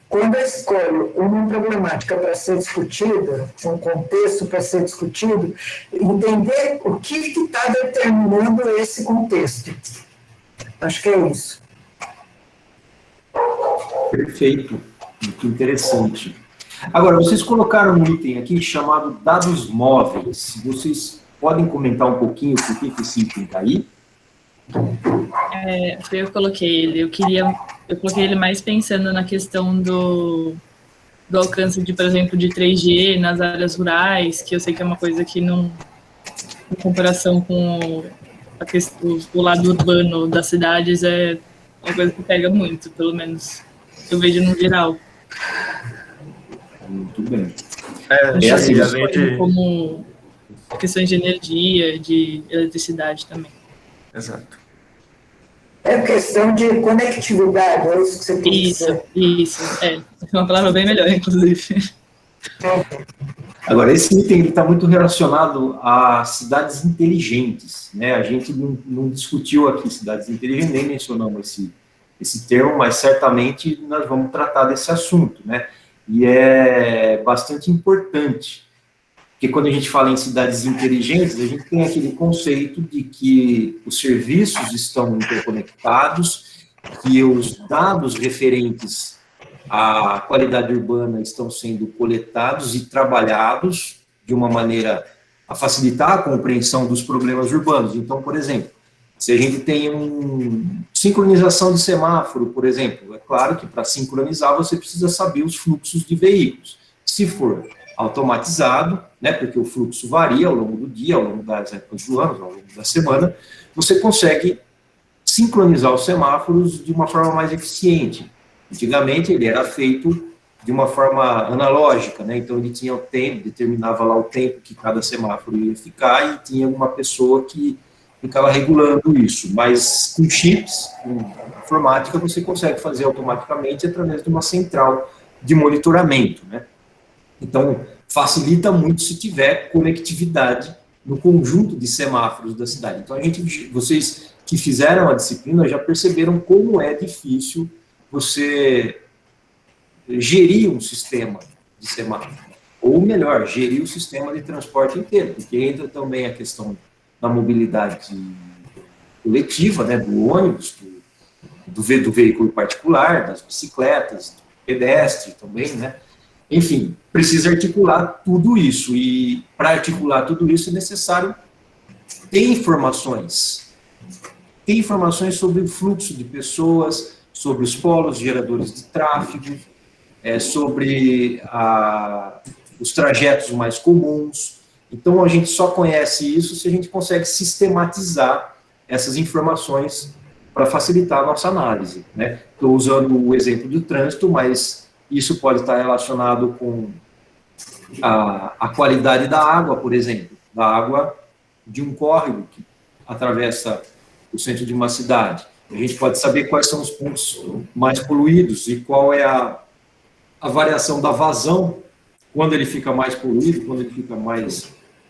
quando eu escolho uma problemática para ser discutida, um contexto para ser discutido, entender o que está determinando esse contexto. Acho que é isso. Perfeito, muito interessante. Agora, vocês colocaram um item aqui chamado dados móveis. Vocês podem comentar um pouquinho por que esse item está aí? Eu coloquei ele, eu coloquei ele mais pensando na questão do alcance de, por exemplo, de 3G nas áreas rurais, que eu sei que é uma coisa que não, em comparação com o lado urbano das cidades, é uma coisa que pega muito, pelo menos eu vejo no geral. Muito bem. Assim, como questões de energia, de eletricidade também. Exato. É questão de conectividade, é isso que você quer dizer? Isso. É uma palavra bem melhor, inclusive. Agora, esse item está muito relacionado a cidades inteligentes, né? A gente não discutiu aqui cidades inteligentes, nem mencionamos esse termo, mas certamente nós vamos tratar desse assunto, né? E é bastante importante, porque quando a gente fala em cidades inteligentes, a gente tem aquele conceito de que os serviços estão interconectados, que os dados referentes à qualidade urbana estão sendo coletados e trabalhados de uma maneira a facilitar a compreensão dos problemas urbanos. Então, por exemplo, Se a gente tem sincronização de semáforo, por exemplo, é claro que para sincronizar você precisa saber os fluxos de veículos. Se for automatizado, né, porque o fluxo varia ao longo do dia, ao longo das épocas do ano, ao longo da semana, você consegue sincronizar os semáforos de uma forma mais eficiente. Antigamente ele era feito de uma forma analógica, né, então ele tinha o tempo, determinava lá o tempo que cada semáforo ia ficar e tinha uma pessoa que ficava regulando isso, mas com chips, com informática, você consegue fazer automaticamente através de uma central de monitoramento, né? Então, facilita muito se tiver conectividade no conjunto de semáforos da cidade. Então, vocês que fizeram a disciplina já perceberam como é difícil você gerir um sistema de semáforo, ou melhor, gerir o sistema de transporte inteiro, porque entra também a questão da mobilidade coletiva, né, do ônibus, do veículo particular, das bicicletas, do pedestre também, né? Enfim, precisa articular tudo isso, e para articular tudo isso é necessário ter informações. Ter informações sobre o fluxo de pessoas, sobre os polos geradores de tráfego, sobre os trajetos mais comuns. Então, a gente só conhece isso se a gente consegue sistematizar essas informações para facilitar a nossa análise, né? Estou usando o exemplo do trânsito, mas isso pode estar relacionado com a qualidade da água, por exemplo, da água de um córrego que atravessa o centro de uma cidade. A gente pode saber quais são os pontos mais poluídos e qual é a variação da vazão, quando ele fica mais poluído, quando ele fica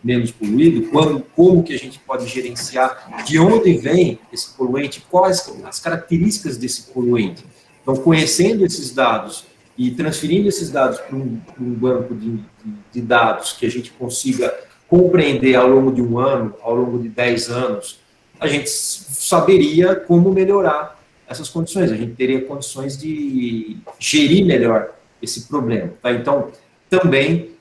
menos poluído, como que a gente pode gerenciar, de onde vem esse poluente, quais as características desse poluente. Então, conhecendo esses dados e transferindo esses dados para um banco de dados que a gente consiga compreender ao longo de um ano, ao longo de 10 anos, a gente saberia como melhorar essas condições, a gente teria condições de gerir melhor esse problema. Tá? Então, também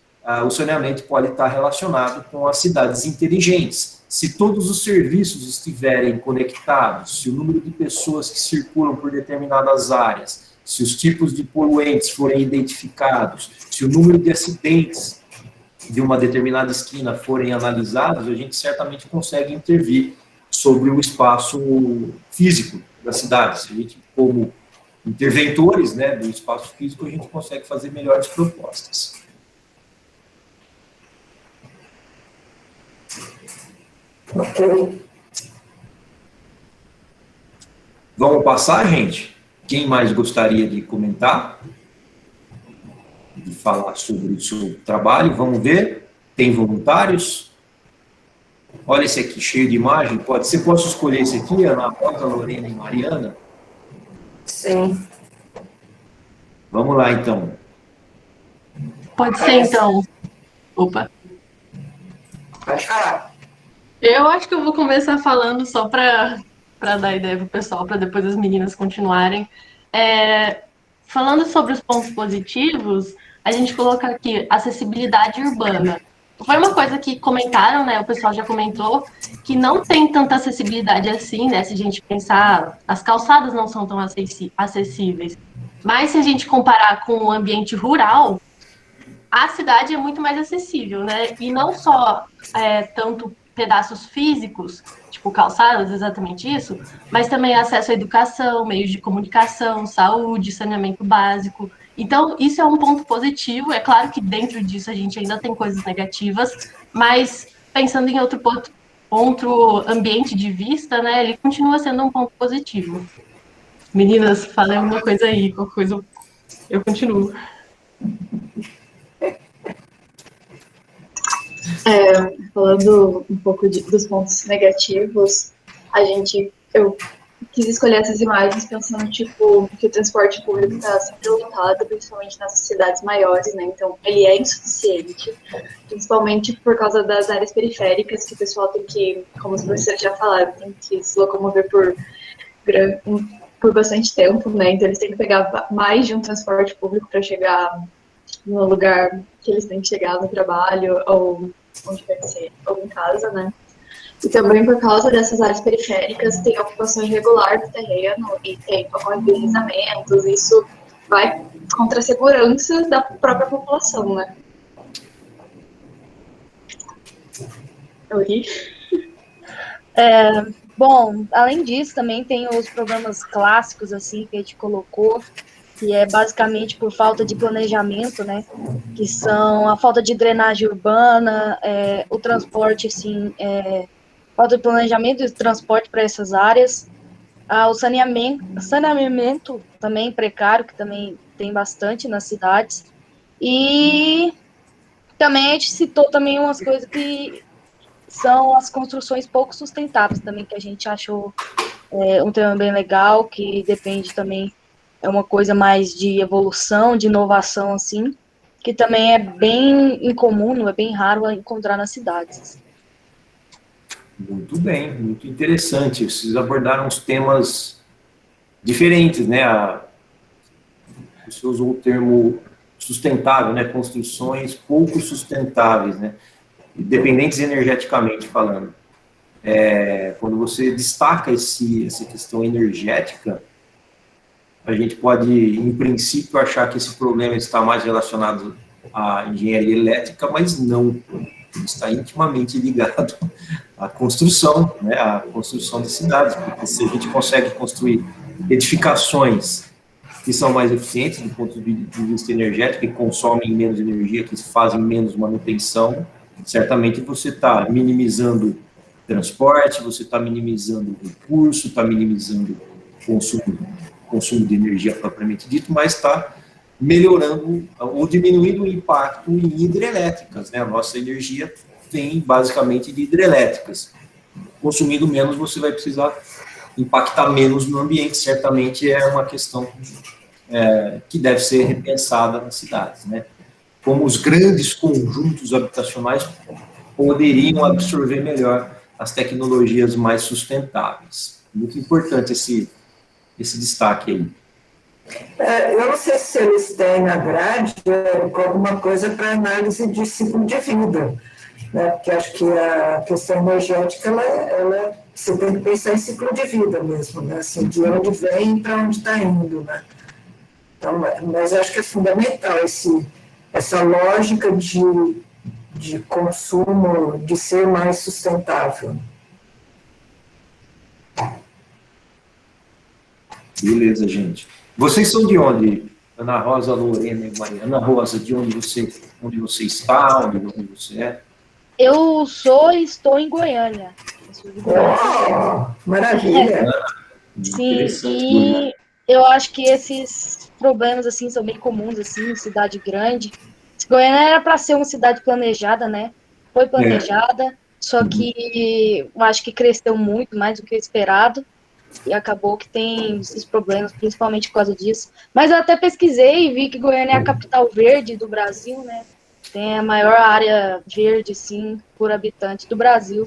o saneamento pode estar relacionado com as cidades inteligentes. Se todos os serviços estiverem conectados, se o número de pessoas que circulam por determinadas áreas, se os tipos de poluentes forem identificados, se o número de acidentes de uma determinada esquina forem analisados, a gente certamente consegue intervir sobre o espaço físico da cidade. Se a gente, como interventores, né, do espaço físico, a gente consegue fazer melhores propostas. Ok. Vamos passar, gente? Quem mais gostaria de comentar? De falar sobre o seu trabalho? Vamos ver. Tem voluntários? Olha esse aqui, cheio de imagem. Você pode escolher esse aqui, Ana Rosa, Lorena e Mariana? Sim. Vamos lá, então. Pode ser, então. Opa. Pode falar. Eu acho que eu vou começar falando só para dar ideia para o pessoal, para depois as meninas continuarem. Falando sobre os pontos positivos, a gente coloca aqui acessibilidade urbana. Foi uma coisa que comentaram, né? O pessoal já comentou que não tem tanta acessibilidade assim, né? Se a gente pensar, as calçadas não são tão acessíveis. Mas se a gente comparar com o ambiente rural, a cidade é muito mais acessível, né? E não só tanto pedaços físicos, tipo calçadas, exatamente isso, mas também acesso à educação, meios de comunicação, saúde, saneamento básico. Então, isso é um ponto positivo. É claro que dentro disso a gente ainda tem coisas negativas, mas pensando em outro ambiente de vista, né, ele continua sendo um ponto positivo. Meninas, falem uma coisa aí, qualquer coisa eu continuo. Falando um pouco dos pontos negativos, eu quis escolher essas imagens pensando, tipo, que o transporte público está sempre lotado, principalmente nas cidades maiores, né? Então, ele é insuficiente, principalmente por causa das áreas periféricas, que o pessoal tem que, como os professores já falaram, tem que se locomover por bastante tempo, né? Então, eles têm que pegar mais de um transporte público para chegar no lugar que eles têm que chegar no trabalho, ou onde quer que seja, ou em casa, né? E também por causa dessas áreas periféricas, tem ocupação irregular do terreno e tem deslizamentos, isso vai contra a segurança da própria população, né? Oi? Bom, além disso, também tem os problemas clássicos, assim, que a gente colocou, que é basicamente por falta de planejamento, né? Que são a falta de drenagem urbana, o transporte, assim, falta de planejamento e transporte para essas áreas, o saneamento também precário, que também tem bastante nas cidades, e também a gente citou também umas coisas que são as construções pouco sustentáveis também, que a gente achou um tema bem legal, que depende também, é uma coisa mais de evolução, de inovação, assim, que também é bem incomum, não é bem raro encontrar nas cidades. Muito bem, muito interessante. Vocês abordaram os temas diferentes, né? Você usou o termo sustentável, né? Construções pouco sustentáveis, né? Dependentes energeticamente falando. Quando você destaca essa questão energética, a gente pode, em princípio, achar que esse problema está mais relacionado à engenharia elétrica, mas não. Está intimamente ligado à construção, né, à construção de cidades, porque se a gente consegue construir edificações que são mais eficientes do ponto de vista energético, que consomem menos energia, que fazem menos manutenção, certamente você está minimizando transporte, você está minimizando recurso, está minimizando consumo de energia propriamente dito, mas está melhorando ou diminuindo o impacto em hidrelétricas, né? A nossa energia vem basicamente de hidrelétricas. Consumindo menos, você vai precisar impactar menos no ambiente, certamente é uma questão que deve ser repensada nas cidades, né? Como os grandes conjuntos habitacionais poderiam absorver melhor as tecnologias mais sustentáveis. Muito importante esse destaque aí. Eu não sei se eles têm na grade alguma coisa para análise de ciclo de vida, né? Porque acho que a questão energética, você tem que pensar em ciclo de vida mesmo, né? Assim, de onde vem para onde está indo, né? Então, mas acho que é fundamental essa lógica de consumo, de ser mais sustentável. Beleza, gente. Vocês são de onde? Ana Rosa, Lorena e Maria. Ana Rosa, de onde você está, onde você é? Eu sou e estou em Goiânia. Maravilha! Sim, e eu acho que esses problemas, assim, são bem comuns, assim, em cidade grande. Goiânia era para ser uma cidade planejada, né? Foi planejada, só que eu acho que cresceu muito, mais do que o esperado, e acabou que tem esses problemas, principalmente por causa disso. Mas eu até pesquisei e vi que Goiânia é a capital verde do Brasil, né? Tem a maior área verde, sim, por habitante do Brasil.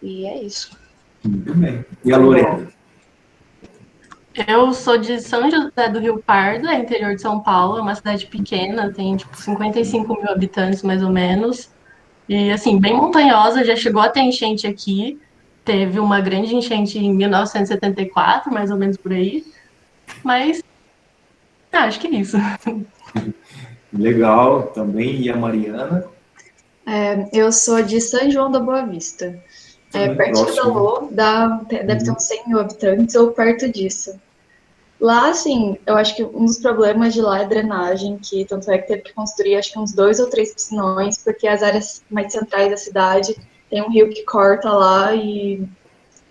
E é isso. Muito bem. E a Lorena? Eu sou de São José do Rio Pardo, é interior de São Paulo, é uma cidade pequena, tem tipo 55 mil habitantes mais ou menos. E assim, bem montanhosa, já chegou a ter enchente aqui. Teve uma grande enchente em 1974, mais ou menos por aí. Mas acho que é isso. Legal, também. E a Mariana? Eu sou de São João da Boa Vista. Pertinho da Lô, deve ter uns 100 mil habitantes ou perto disso. Lá, assim, eu acho que um dos problemas de lá é drenagem, que tanto é que teve que construir, acho que uns 2 ou 3 piscinões, porque as áreas mais centrais da cidade tem um rio que corta lá e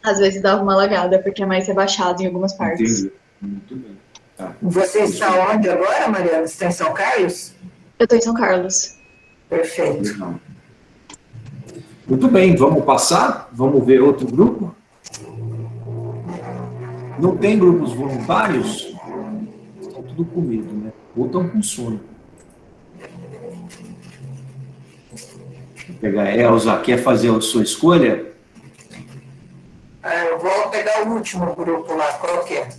às vezes dá uma alagada, porque é mais rebaixado em algumas partes. Entendi. Muito bem. Tá. Você está onde agora, Mariana? Você está em São Carlos? Eu estou em São Carlos. Perfeito. Legal. Muito bem, vamos passar? Vamos ver outro grupo? Não tem grupos voluntários? Estão tudo com medo, né? Ou estão com sono. Vou pegar a Elza, quer fazer a sua escolha? Eu vou pegar o último grupo lá, qual que é?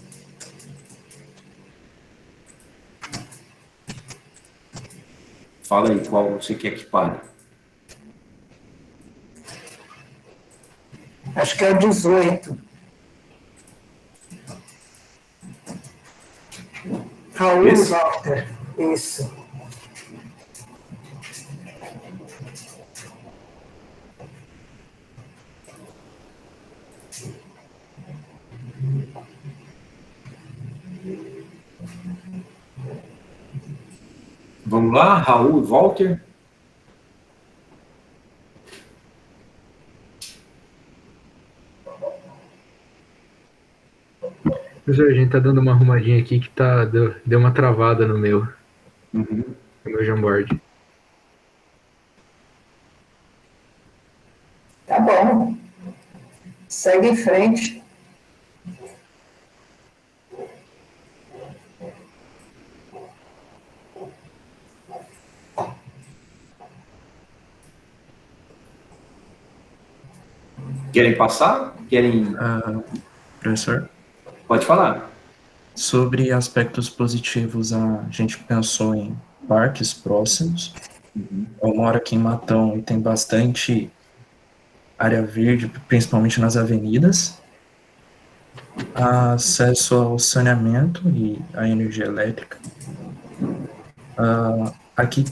Fala aí qual você quer que pare. Acho que é o 18. Raul e Walter, isso. Vamos lá, Raul e Walter. Professor, a gente tá dando uma arrumadinha aqui que deu uma travada no meu Jamboard. Tá bom. Segue em frente. Querem passar? Querem... Professor? Pode falar. Sobre aspectos positivos, a gente pensou em parques próximos. Eu moro aqui em Matão e tem bastante área verde, principalmente nas avenidas. Acesso ao saneamento e à energia elétrica. Aqui,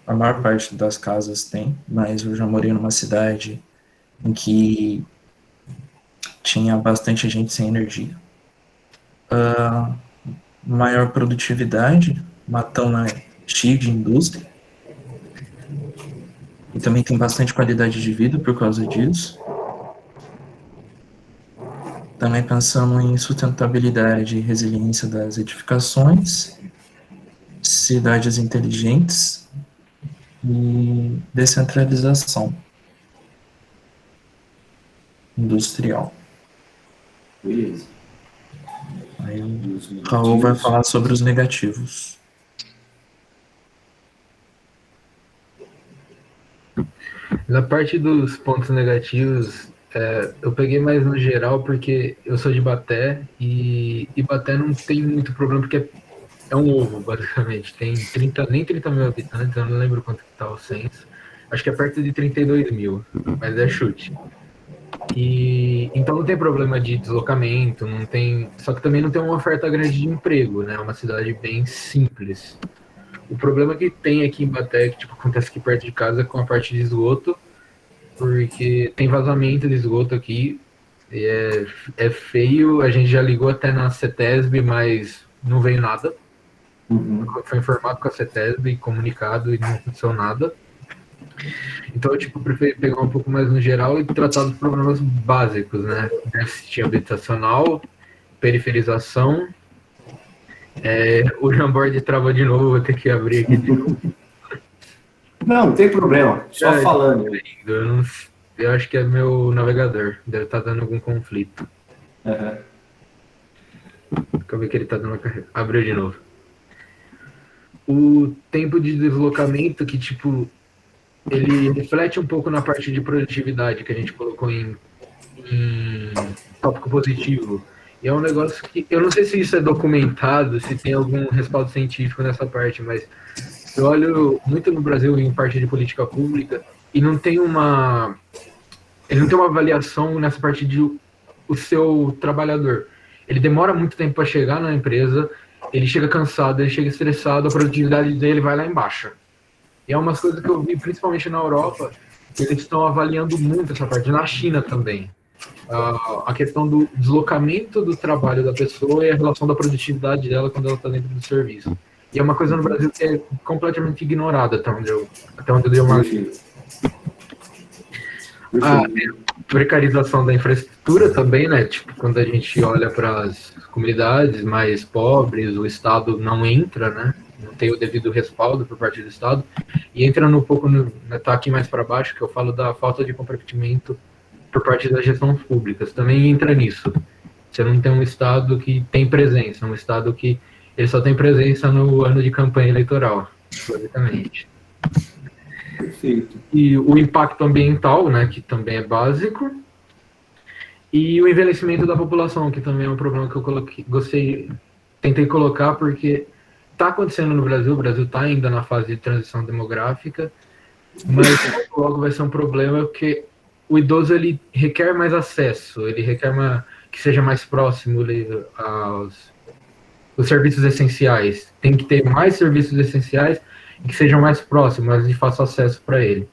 a maior parte das casas tem, mas eu já morei numa cidade em que tinha bastante gente sem energia. Maior produtividade, Matão é cheio de indústria, e também tem bastante qualidade de vida por causa disso. Também pensamos em sustentabilidade e resiliência das edificações, cidades inteligentes e descentralização industrial. Beleza. Aí o Raul vai falar sobre os negativos. Na parte dos pontos negativos, eu peguei mais no geral porque eu sou de Ibaté e Ibaté não tem muito problema porque é um ovo, basicamente. Tem nem 30 mil habitantes, eu não lembro quanto que tá o censo. Acho que é perto de 32 mil, mas é chute. Então não tem problema de deslocamento, não tem, só que também não tem uma oferta grande de emprego, né? É uma cidade bem simples. O problema que tem aqui em Ibaté, que tipo, acontece aqui perto de casa, com a parte de esgoto, porque tem vazamento de esgoto aqui, e é feio, a gente já ligou até na CETESB, mas não veio nada. Foi informado com a CETESB, comunicado e não aconteceu nada. Então eu preferi pegar um pouco mais no geral e tratar dos problemas básicos, né? Déficit habitacional, periferização. O Jamboard travou de novo, vou ter que abrir aqui de novo. Não tem problema, só falando. Eu acho que é meu navegador, deve estar dando algum conflito. Deixa eu ver que ele está dando uma carreira. Abriu de novo. O tempo de deslocamento que, ele reflete um pouco na parte de produtividade que a gente colocou em tópico positivo. E é um negócio que, eu não sei se isso é documentado, se tem algum respaldo científico nessa parte, mas eu olho muito no Brasil em parte de política pública e ele não tem uma avaliação nessa parte de o seu trabalhador. Ele demora muito tempo para chegar na empresa, ele chega cansado, ele chega estressado, a produtividade dele vai lá embaixo. E é umas coisas que eu vi, principalmente na Europa, que eles estão avaliando muito essa parte, na China também. A questão do deslocamento do trabalho da pessoa e a relação da produtividade dela quando ela está dentro do serviço. E é uma coisa no Brasil que é completamente ignorada, até onde eu dei uma... A precarização da infraestrutura também, né? Quando a gente olha para as comunidades mais pobres, o Estado não entra, né? Não tem o devido respaldo por parte do Estado, e entrando um pouco, tá aqui mais para baixo, que eu falo da falta de comprometimento por parte das gestões públicas, também entra nisso. Você não tem um Estado que tem presença, um Estado que ele só tem presença no ano de campanha eleitoral, basicamente. Perfeito. E o impacto ambiental, né, que também é básico, e o envelhecimento da população, que também é um problema que eu tentei colocar, porque está acontecendo no Brasil, o Brasil está ainda na fase de transição demográfica, mas logo vai ser um problema porque o idoso ele requer mais acesso, ele requer que seja mais próximo aos os serviços essenciais. Tem que ter mais serviços essenciais e que sejam mais próximos e faça acesso para ele.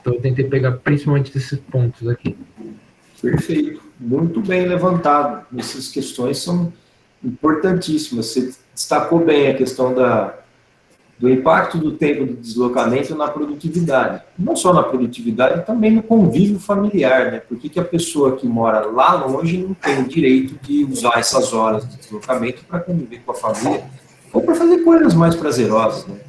Então eu tentei pegar principalmente esses pontos aqui. Perfeito, muito bem levantado. Essas questões são importantíssimas. Você destacou bem a questão do impacto do tempo de deslocamento na produtividade. Não só na produtividade, também no convívio familiar, né? Por que a pessoa que mora lá longe não tem o direito de usar essas horas de deslocamento para conviver com a família ou para fazer coisas mais prazerosas, né?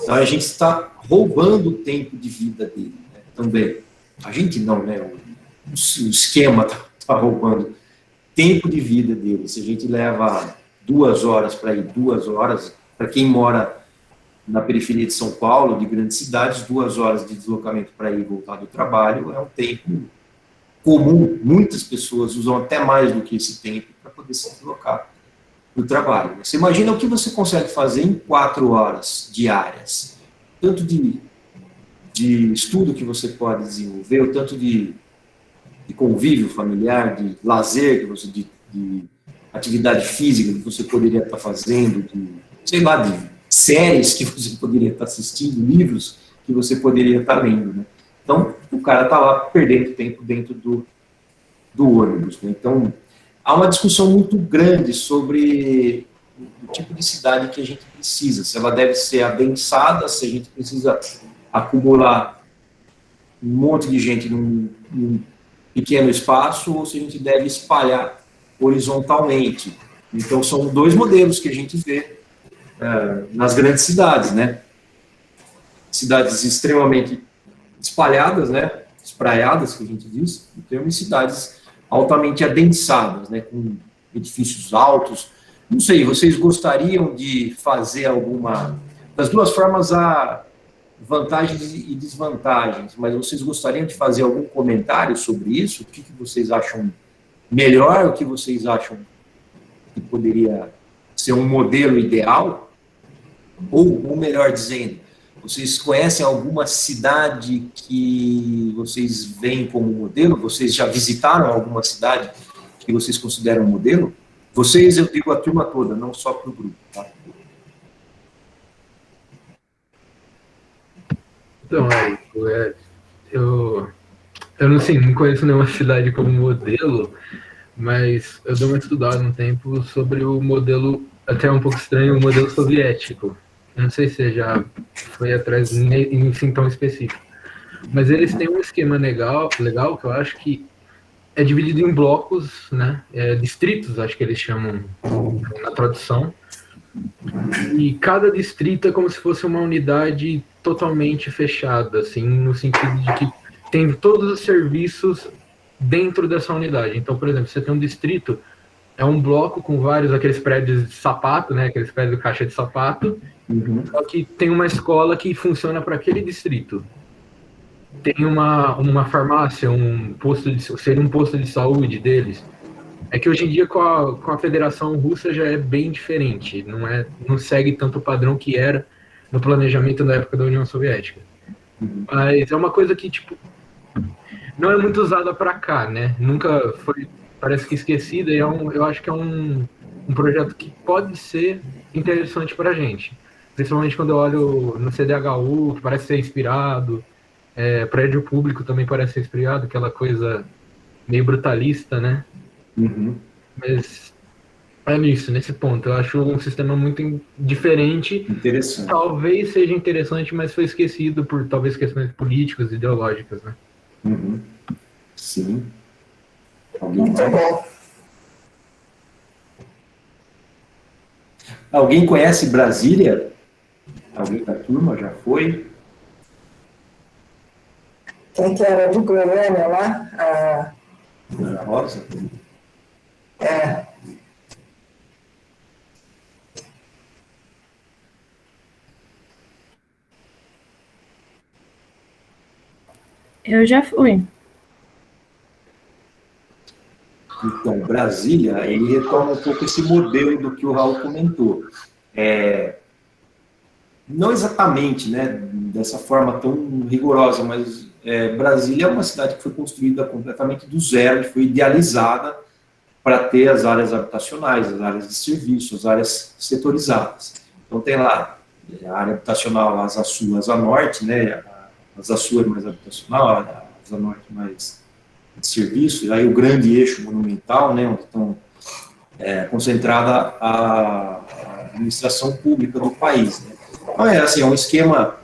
Então a gente está roubando o tempo de vida dele, né? Também. A gente não, né? O esquema está roubando tempo de vida dele. Se a gente leva 2 horas para ir, 2 horas, para quem mora na periferia de São Paulo, de grandes cidades, 2 horas de deslocamento para ir e voltar do trabalho é um tempo comum. Muitas pessoas usam até mais do que esse tempo para poder se deslocar do trabalho. Você imagina o que você consegue fazer em 4 horas diárias, tanto de estudo que você pode desenvolver, o tanto de convívio familiar, de lazer, de atividade física que você poderia estar fazendo, de séries que você poderia estar assistindo, livros que você poderia estar lendo, né? Então, o cara está lá perdendo tempo dentro do ônibus, né? Então, há uma discussão muito grande sobre o tipo de cidade que a gente precisa, se ela deve ser adensada, se a gente precisa acumular um monte de gente num pequeno espaço, ou se a gente deve espalhar horizontalmente. Então, são 2 modelos que a gente vê nas grandes cidades, né? Cidades extremamente espalhadas, né? Espraiadas, que a gente diz, e temos cidades altamente adensadas, né? Com edifícios altos. Não sei, vocês gostariam de fazer alguma... Das 2 formas há vantagens e desvantagens, mas vocês gostariam de fazer algum comentário sobre isso? O que vocês acham melhor? O que vocês acham que poderia ser um modelo ideal? Ou melhor dizendo, vocês conhecem alguma cidade que vocês veem como modelo? Vocês já visitaram alguma cidade que vocês consideram modelo? Vocês, eu digo a turma toda, não só para o grupo, tá? Então, eu não sei, não conheço nenhuma cidade como modelo, mas eu dei uma estudada um tempo sobre o modelo, até um pouco estranho, o modelo soviético. Eu não sei se você já foi atrás em tão específico. Mas eles têm um esquema legal que eu acho que é dividido em blocos, né? Distritos, acho que eles chamam na tradução. E cada distrito é como se fosse uma unidade totalmente fechada, assim, no sentido de que tem todos os serviços dentro dessa unidade. Então, por exemplo, você tem um distrito, é um bloco com vários aqueles prédios de sapato, né? Aqueles prédios de caixa de sapato. Só que tem uma escola que funciona para aquele distrito. Tem uma farmácia, seria um posto de saúde deles. É que hoje em dia com a Federação Russa já é bem diferente, não segue tanto o padrão que era no planejamento da época da União Soviética. Mas é uma coisa que, tipo, não é muito usada para cá, né? Nunca foi, parece que esquecida, e eu acho que é um projeto que pode ser interessante para a gente. Principalmente quando eu olho no CDHU, que parece ser inspirado, prédio público também parece ser inspirado, aquela coisa meio brutalista, né? Mas é nesse ponto. Eu acho um sistema muito diferente. Interessante. Talvez seja interessante, mas foi esquecido por talvez questões políticas, ideológicas, né? Sim. Alguém conhece Brasília? Alguém da turma já foi? Quem que era de Goiânia lá? Ana Rosa? Eu já fui. Então, Brasília, ele retoma um pouco esse modelo do que o Raul comentou. não exatamente, né, dessa forma tão rigorosa, mas Brasília é uma cidade que foi construída completamente do zero, que foi idealizada para ter as áreas habitacionais, as áreas de serviço, as áreas setorizadas. Então tem lá a área habitacional, a Asa Sul, a Asa Norte, né, a Asa Sul é mais habitacional, a Asa Norte mais de serviço, e aí o grande eixo monumental, né, onde estão concentrada a administração pública do país, né. Então assim, é um esquema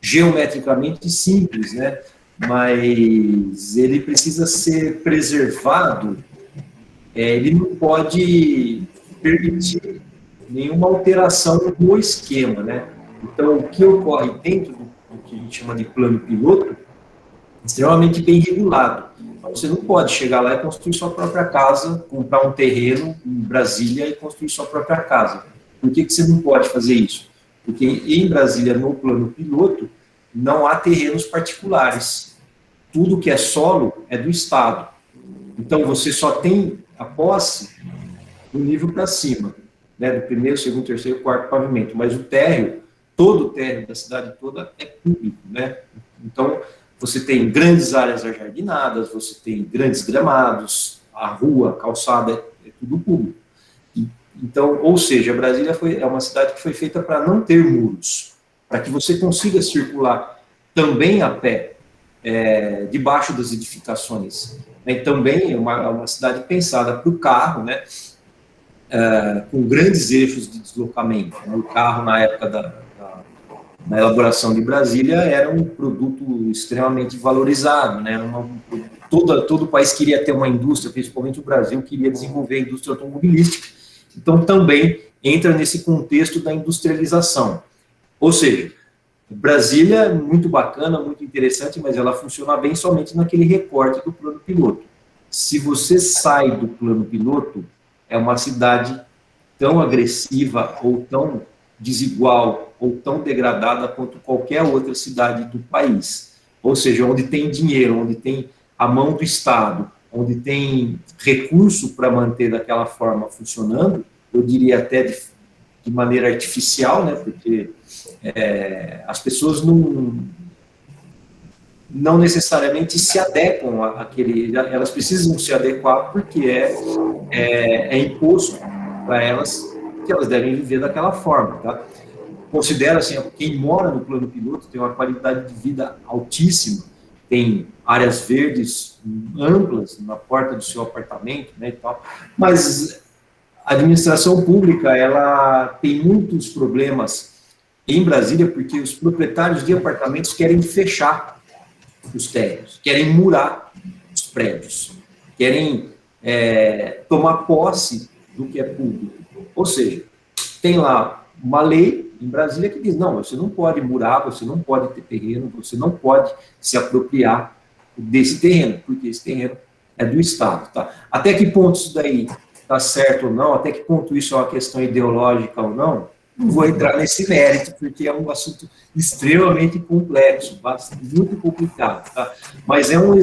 geometricamente simples, né, mas ele precisa ser preservado, ele não pode permitir nenhuma alteração no esquema, né. Então, o que ocorre dentro do que a gente chama de plano piloto, é extremamente bem regulado. Você não pode chegar lá e construir sua própria casa, comprar um terreno em Brasília e construir sua própria casa. Por que você não pode fazer isso? Porque em Brasília, no plano piloto, não há terrenos particulares. Tudo que é solo é do Estado. Então, você só tem a posse do nível para cima, né, do primeiro, segundo, terceiro, quarto pavimento, mas o térreo, todo o térreo da cidade toda é público, né? Então, você tem grandes áreas ajardinadas, você tem grandes gramados, a rua, a calçada, é tudo público. Então, ou seja, Brasília é uma cidade que foi feita para não ter muros, para que você consiga circular também a pé, debaixo das edificações. E também é uma cidade pensada para o carro, né, com grandes eixos de deslocamento. O carro, na época na elaboração de Brasília, era um produto extremamente valorizado, né? Todo o país queria ter uma indústria, principalmente o Brasil queria desenvolver a indústria automobilística, então também entra nesse contexto da industrialização. Ou seja, Brasília é muito bacana, muito interessante, mas ela funciona bem somente naquele recorte do plano piloto. Se você sai do plano piloto, é uma cidade tão agressiva ou tão desigual ou tão degradada quanto qualquer outra cidade do país. Ou seja, onde tem dinheiro, onde tem a mão do Estado, onde tem recurso para manter daquela forma funcionando, eu diria até de maneira artificial, né, porque as pessoas não necessariamente se adequam àquele, elas precisam se adequar porque é imposto para elas que elas devem viver daquela forma, tá? Considera assim, quem mora no plano piloto tem uma qualidade de vida altíssima, tem áreas verdes amplas na porta do seu apartamento, né, e tal, mas a administração pública, ela tem muitos problemas em Brasília, porque os proprietários de apartamentos querem fechar os térreos, querem murar os prédios, querem tomar posse do que é público. Ou seja, tem lá uma lei em Brasília que diz, não, você não pode murar, você não pode ter terreno, você não pode se apropriar desse terreno, porque esse terreno é do Estado. Tá? Até que ponto isso daí está certo ou não, até que ponto isso é uma questão ideológica ou não vou entrar nesse mérito, porque é um assunto extremamente complexo, muito complicado. Tá? Mas é um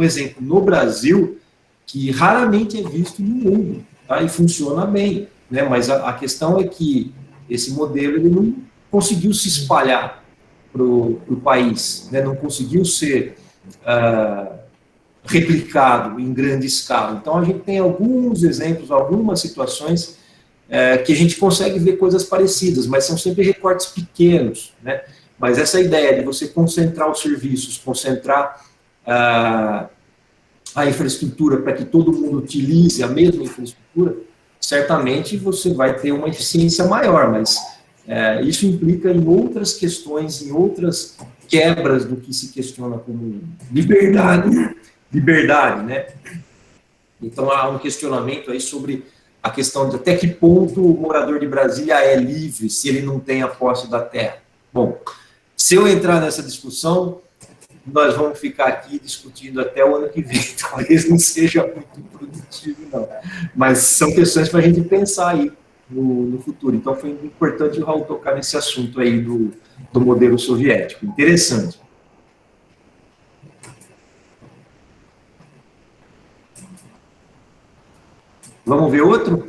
exemplo no Brasil que raramente é visto no mundo, tá? E funciona bem. Né? Mas a questão é que esse modelo ele não conseguiu se espalhar para o país, né? Não conseguiu ser replicado em grande escala. Então, a gente tem alguns exemplos, algumas situações que a gente consegue ver coisas parecidas, mas são sempre recortes pequenos, né? Mas essa ideia de você concentrar os serviços, concentrar a infraestrutura para que todo mundo utilize a mesma infraestrutura, certamente você vai ter uma eficiência maior, mas isso implica em outras questões, em outras quebras do que se questiona como liberdade, né? Então, há um questionamento aí sobre a questão de até que ponto o morador de Brasília é livre se ele não tem a posse da terra. Bom, se eu entrar nessa discussão, nós vamos ficar aqui discutindo até o ano que vem. Talvez não seja muito produtivo, não. Mas são questões para a gente pensar aí no futuro. Então, foi importante o Raul tocar nesse assunto aí do modelo soviético. Interessante. Vamos ver outro?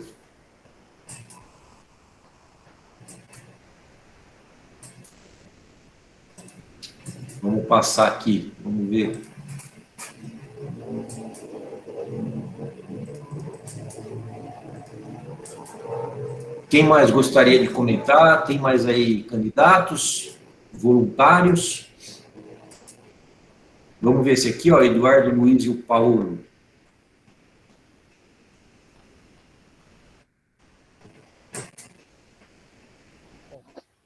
Vamos passar aqui, vamos ver. Quem mais gostaria de comentar? Tem mais aí candidatos, voluntários? Vamos ver esse aqui, ó, Eduardo Luiz e o Paulo.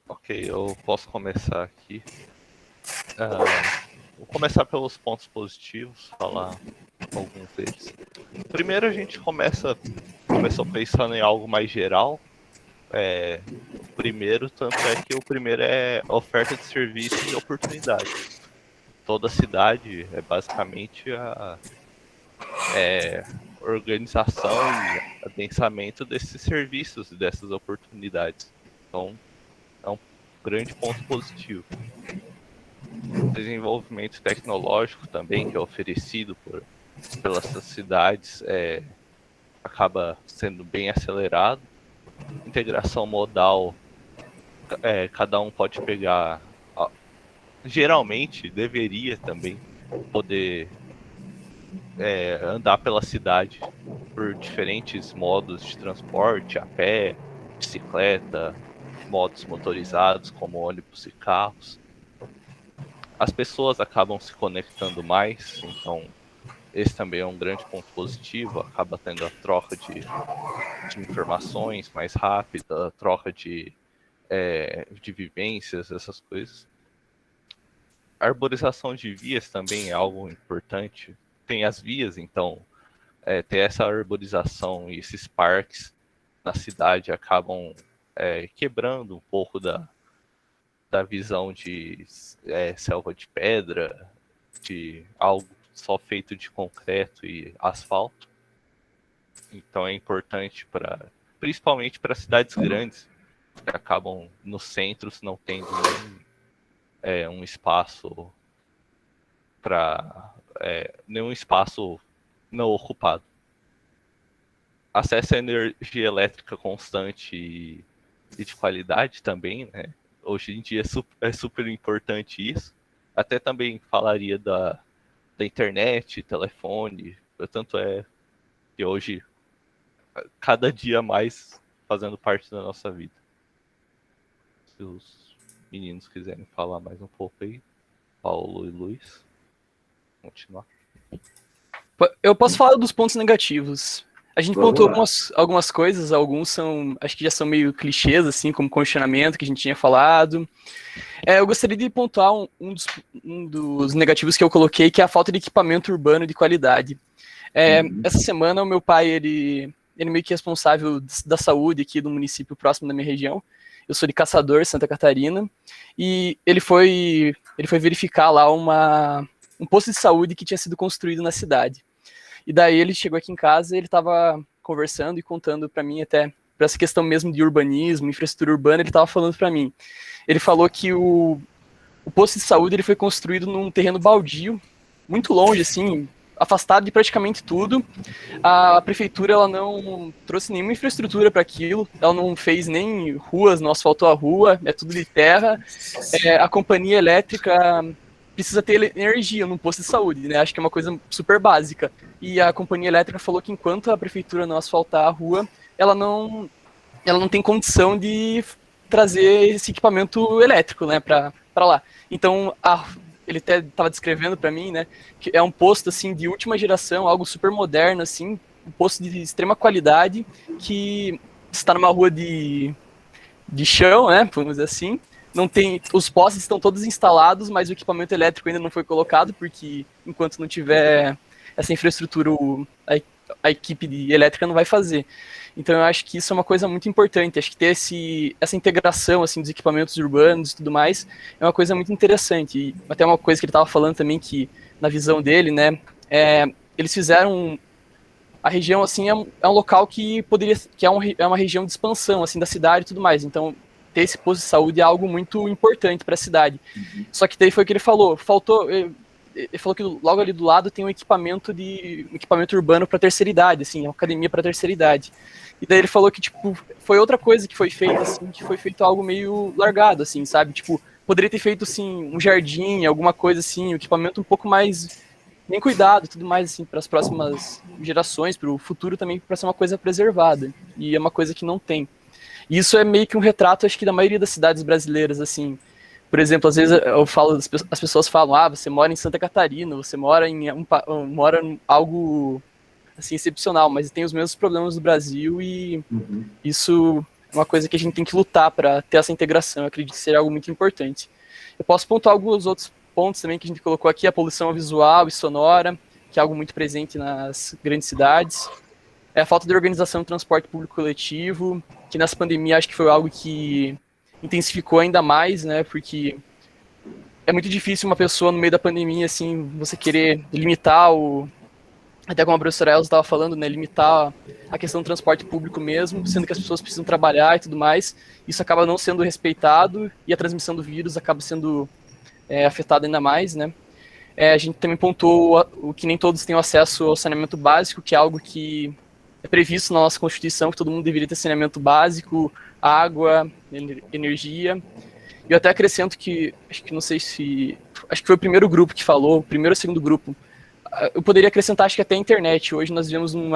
Ok, eu posso começar aqui. Vou começar pelos pontos positivos, falar alguns deles. Primeiro a gente começou pensando em algo mais geral. O primeiro, tanto é que o primeiro é oferta de serviços e oportunidades. Toda cidade é basicamente a organização e adensamento desses serviços e dessas oportunidades. Então, é um grande ponto positivo. O desenvolvimento tecnológico também, que é oferecido pelas cidades, acaba sendo bem acelerado. Integração modal, cada um pode pegar... Geralmente, deveria também poder andar pela cidade por diferentes modos de transporte, a pé, bicicleta, modos motorizados como ônibus e carros. As pessoas acabam se conectando mais, então esse também é um grande ponto positivo, acaba tendo a troca de informações mais rápida, a troca de vivências, essas coisas. A arborização de vias também é algo importante. Tem as vias, então ter essa arborização e esses parques na cidade acabam quebrando um pouco da visão de selva de pedra, de algo só feito de concreto e asfalto. Então é importante principalmente para cidades grandes, que acabam nos centros não tendo um espaço nenhum espaço não ocupado. Acesso à energia elétrica constante e de qualidade também, né? Hoje em dia é super importante isso. Até também falaria da internet, telefone, tanto é que hoje, cada dia mais fazendo parte da nossa vida. Se os meninos quiserem falar mais um pouco aí, Paulo e Luiz, continuar. Eu posso falar dos pontos negativos. A gente pontuou algumas coisas, alguns acho que já são meio clichês, assim, como condicionamento, que a gente tinha falado. Eu gostaria de pontuar um dos negativos que eu coloquei, que é a falta de equipamento urbano de qualidade. Essa semana, o meu pai, ele meio que é responsável da saúde aqui do município próximo da minha região. Eu sou de Caçador, Santa Catarina, e ele foi verificar lá um posto de saúde que tinha sido construído na cidade. E daí ele chegou aqui em casa e ele estava conversando e contando para mim, até para essa questão mesmo de urbanismo, infraestrutura urbana, ele estava falando para mim. Ele falou que o posto de saúde ele foi construído num terreno baldio, muito longe, assim, afastado de praticamente tudo. A prefeitura ela não trouxe nenhuma infraestrutura para aquilo, ela não fez nem ruas, não asfaltou a rua, é tudo de terra. A companhia elétrica precisa ter energia num posto de saúde, né? Acho que é uma coisa super básica. E a companhia elétrica falou que enquanto a prefeitura não asfaltar a rua, ela não tem condição de trazer esse equipamento elétrico, né, para lá. Então, ele até estava descrevendo para mim, né, que é um posto assim de última geração, algo super moderno, assim, um posto de extrema qualidade que está numa rua de chão, né, vamos dizer assim. Não tem, os postes estão todos instalados, mas o equipamento elétrico ainda não foi colocado, porque enquanto não tiver essa infraestrutura, a equipe elétrica não vai fazer. Então eu acho que isso é uma coisa muito importante. Acho que ter essa integração assim, dos equipamentos urbanos e tudo mais é uma coisa muito interessante. E até uma coisa que ele estava falando também, que na visão dele, né, eles fizeram... A região assim, é um local que é uma região de expansão assim, da cidade e tudo mais. Então ter esse posto de saúde é algo muito importante para a cidade. Só que daí foi o que ele falou, ele falou que logo ali do lado tem um equipamento urbano para terceira idade, assim, uma academia para terceira idade. E daí ele falou que, tipo, foi outra coisa que foi feita, assim, que foi feito algo meio largado, assim, sabe? Tipo, poderia ter feito, assim, um jardim, alguma coisa assim, um equipamento um pouco mais bem cuidado, tudo mais, assim, para as próximas gerações, para o futuro também, para ser uma coisa preservada. E é uma coisa que não tem. E isso é meio que um retrato, acho que, da maioria das cidades brasileiras, assim. Por exemplo, às vezes eu falo, as pessoas falam, você mora em Santa Catarina, você mora em algo assim, excepcional, mas tem os mesmos problemas do Brasil e isso é uma coisa que a gente tem que lutar para ter essa integração. Eu acredito que seria algo muito importante. Eu posso pontuar alguns outros pontos também que a gente colocou aqui, a poluição visual e sonora, que é algo muito presente nas grandes cidades. É a falta de organização do transporte público coletivo, que nessa pandemia acho que foi algo que intensificou ainda mais, né, porque é muito difícil uma pessoa no meio da pandemia, assim, você querer limitar até como a professora Elza estava falando, né, limitar a questão do transporte público mesmo, sendo que as pessoas precisam trabalhar e tudo mais, isso acaba não sendo respeitado e a transmissão do vírus acaba sendo afetada ainda mais, né. A gente também pontuou o que nem todos têm acesso ao saneamento básico, que é algo que é previsto na nossa Constituição, que todo mundo deveria ter saneamento básico, água, energia. E eu até acrescento que, acho que foi o primeiro grupo que falou, o primeiro ou segundo grupo, eu poderia acrescentar, acho que até a internet. Hoje nós vivemos num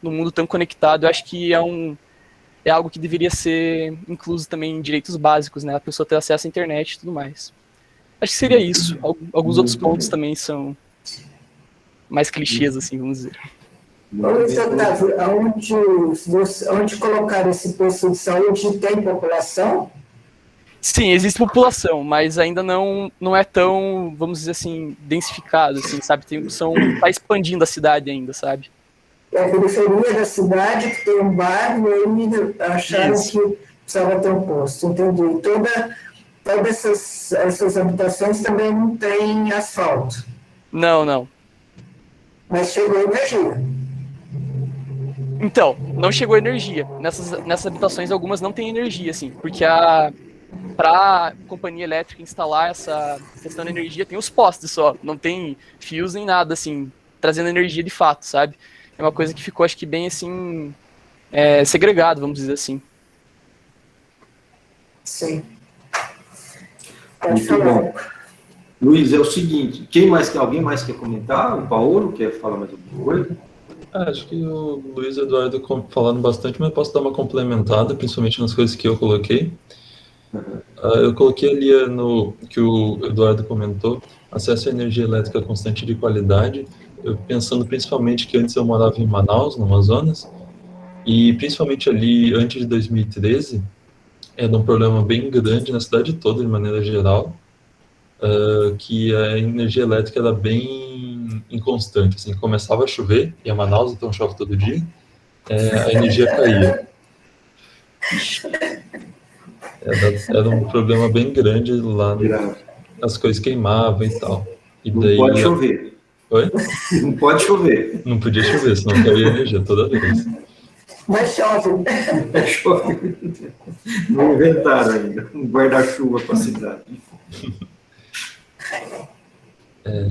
mundo tão conectado, eu acho que é algo que deveria ser incluso também em direitos básicos, né, a pessoa ter acesso à internet e tudo mais. Acho que seria isso. Alguns outros pontos também são mais clichês, assim, vamos dizer. Luiz Otávio, onde colocar esse posto de saúde tem população? Sim, existe população, mas ainda não é tão, vamos dizer assim, densificado, assim, sabe? Tá expandindo a cidade ainda, sabe? É a periferia da cidade, que tem um bairro, e aí acharam que precisava ter um posto, entendi. Todas essas habitações também não têm asfalto. Não. Mas chegou energia. Então, não chegou energia. Nessas habitações, algumas não têm energia, assim, porque para a companhia elétrica instalar essa questão de energia, tem os postes só, não tem fios nem nada, assim, trazendo energia de fato, sabe? É uma coisa que ficou, acho que, bem, assim, segregado, vamos dizer assim. Sim. Muito bom. Luiz, é o seguinte, alguém mais quer comentar? O Paulo quer falar mais alguma coisa? Acho que o Luiz e o Eduardo falaram bastante, mas posso dar uma complementada, principalmente nas coisas que eu coloquei. Eu coloquei ali no que o Eduardo comentou, acesso à energia elétrica constante de qualidade, pensando principalmente que antes eu morava em Manaus, no Amazonas, e principalmente ali antes de 2013, era um problema bem grande na cidade toda, de maneira geral, que a energia elétrica era bem inconstante, assim, começava a chover, e a Manaus então chove todo dia, a energia caía. Era um problema bem grande lá, as coisas queimavam e tal. E não daí, pode chover. Oi? Não pode chover. Não podia chover, senão caía energia toda vez. Mas chove. Chove. Não inventaram ainda um guarda-chuva para a cidade.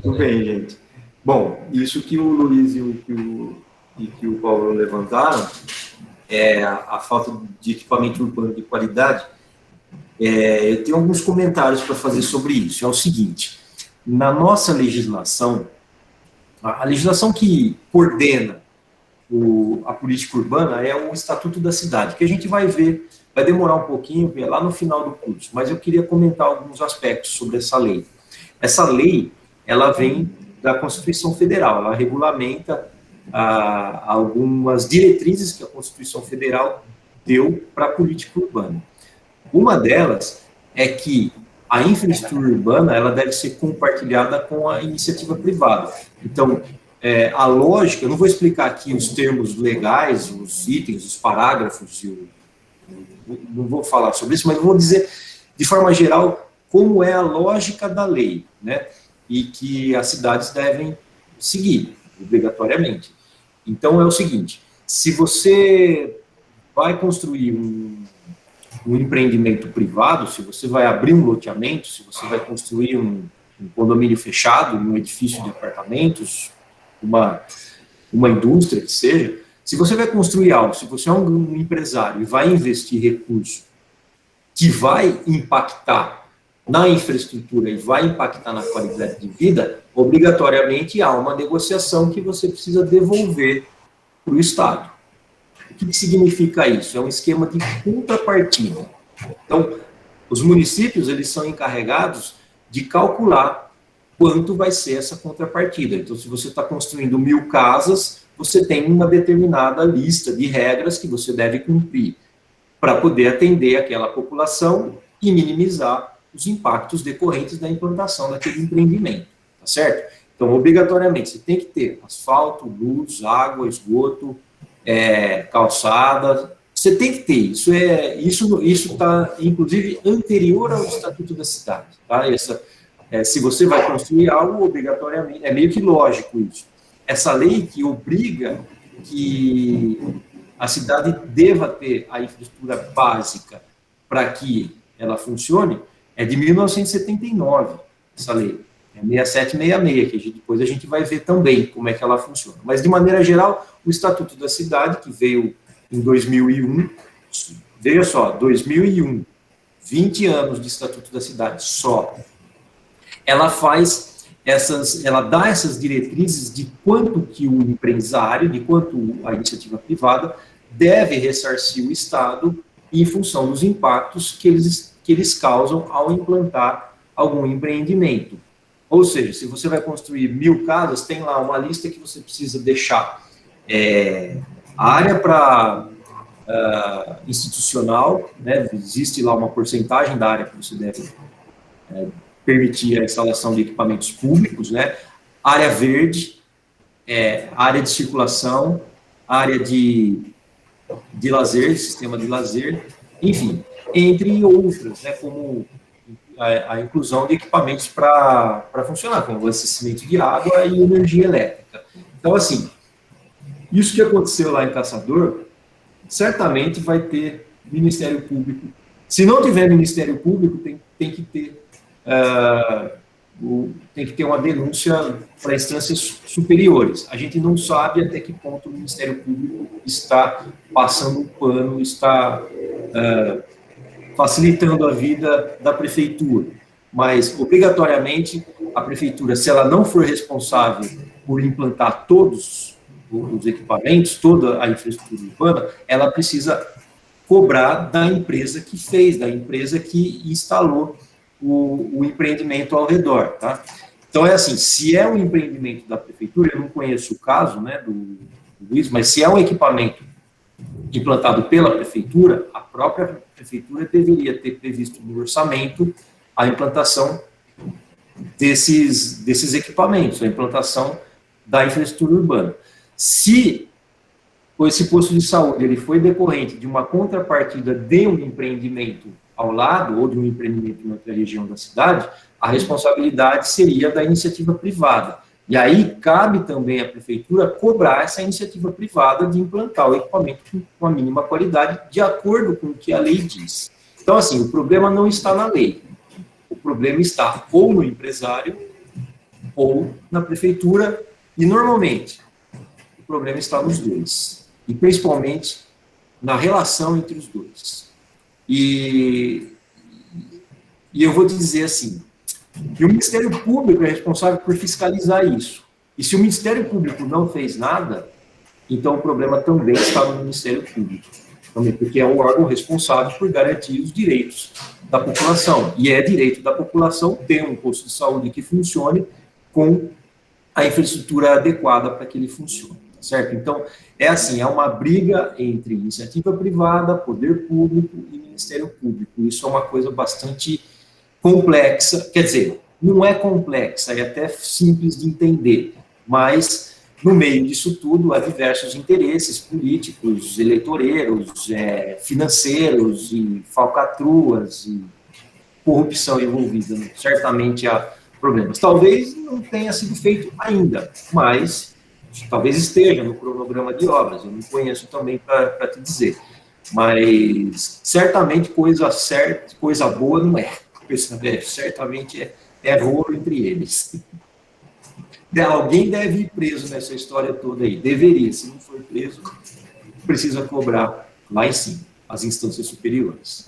Tudo bem, gente. Bom, isso que o Luiz e que o Paulo levantaram, a falta de equipamento urbano de qualidade, eu tenho alguns comentários para fazer sobre isso. É o seguinte, na nossa legislação, a legislação que coordena a política urbana é o Estatuto da Cidade, que a gente vai ver, vai demorar um pouquinho, lá no final do curso, mas eu queria comentar alguns aspectos sobre essa lei. Essa lei, ela vem da Constituição Federal, ela regulamenta algumas diretrizes que a Constituição Federal deu para a política urbana. Uma delas é que a infraestrutura urbana ela deve ser compartilhada com a iniciativa privada. Então, a lógica, eu não vou explicar aqui os termos legais, os itens, os parágrafos, não vou falar sobre isso, mas vou dizer, de forma geral, como é a lógica da lei, né? E que as cidades devem seguir, obrigatoriamente. Então, é o seguinte, se você vai construir um empreendimento privado, se você vai abrir um loteamento, se você vai construir um condomínio fechado, um edifício de apartamentos, uma indústria que seja, se você vai construir algo, se você é um empresário e vai investir recurso que vai impactar na infraestrutura e vai impactar na qualidade de vida, obrigatoriamente há uma negociação que você precisa devolver para o Estado. O que significa isso? É um esquema de contrapartida. Então, os municípios, eles são encarregados de calcular quanto vai ser essa contrapartida. Então, se você está construindo 1000 casas, você tem uma determinada lista de regras que você deve cumprir para poder atender aquela população e minimizar os impactos decorrentes da implantação daquele empreendimento, tá certo? Então, obrigatoriamente, você tem que ter asfalto, luz, água, esgoto, calçada, você tem que ter, isso está, inclusive, anterior ao Estatuto da Cidade, tá? Se você vai construir algo, obrigatoriamente, é meio que lógico isso. Essa lei que obriga que a cidade deva ter a infraestrutura básica para que ela funcione, é de 1979, essa lei. É 6766, que depois a gente vai ver também como é que ela funciona. Mas, de maneira geral, o Estatuto da Cidade, que veio em 2001, veja só, 2001, 20 anos de Estatuto da Cidade só, ela dá essas diretrizes de quanto que o empresário, de quanto a iniciativa privada deve ressarcir o Estado em função dos impactos que eles causam ao implantar algum empreendimento. Ou seja, se você vai construir 1000 casas, tem lá uma lista que você precisa deixar área para institucional, né? Existe lá uma porcentagem da área que você deve permitir a instalação de equipamentos públicos, né? Área verde, área de circulação, área de lazer, sistema de lazer, enfim, entre outras, né? Como a inclusão de equipamentos para funcionar, como o abastecimento de água e energia elétrica. Então, assim, isso que aconteceu lá em Caçador, certamente vai ter Ministério Público. Se não tiver Ministério Público, tem que ter uma denúncia para instâncias superiores. A gente não sabe até que ponto o Ministério Público está passando um pano, está facilitando a vida da prefeitura, mas, obrigatoriamente, a prefeitura, se ela não for responsável por implantar todos os equipamentos, toda a infraestrutura urbana, ela precisa cobrar da empresa que fez, da empresa que instalou o empreendimento ao redor, tá? Então, é assim, se é um empreendimento da prefeitura, eu não conheço o caso, né, do Luiz, mas se é um equipamento implantado pela prefeitura, a própria prefeitura deveria ter previsto no orçamento a implantação desses equipamentos, a implantação da infraestrutura urbana. Se esse posto de saúde ele foi decorrente de uma contrapartida de um empreendimento ao lado, ou de um empreendimento em outra região da cidade, a responsabilidade seria da iniciativa privada. E aí cabe também à prefeitura cobrar essa iniciativa privada de implantar o equipamento com a mínima qualidade, de acordo com o que a lei diz. Então, assim, o problema não está na lei. O problema está ou no empresário, ou na prefeitura, e normalmente o problema está nos dois. E principalmente na relação entre os dois. E eu vou dizer assim, que o Ministério Público é responsável por fiscalizar isso. E se o Ministério Público não fez nada, então o problema também está no Ministério Público. Também porque é o órgão responsável por garantir os direitos da população. E é direito da população ter um posto de saúde que funcione com a infraestrutura adequada para que ele funcione. Certo? Então, é assim, é uma briga entre iniciativa privada, poder público e Ministério Público. Isso é uma coisa bastante complexa, quer dizer, não é complexa, é até simples de entender, mas no meio disso tudo há diversos interesses políticos, eleitoreiros, financeiros e falcatruas e corrupção envolvida. Né? Certamente há problemas. Talvez não tenha sido feito ainda, mas talvez esteja no cronograma de obras, eu não conheço também para te dizer, mas certamente coisa certa, coisa boa não é. Certamente é rolo entre eles. Alguém deve ir preso nessa história toda aí. Deveria, se não for preso, precisa cobrar lá em cima, as instâncias superiores.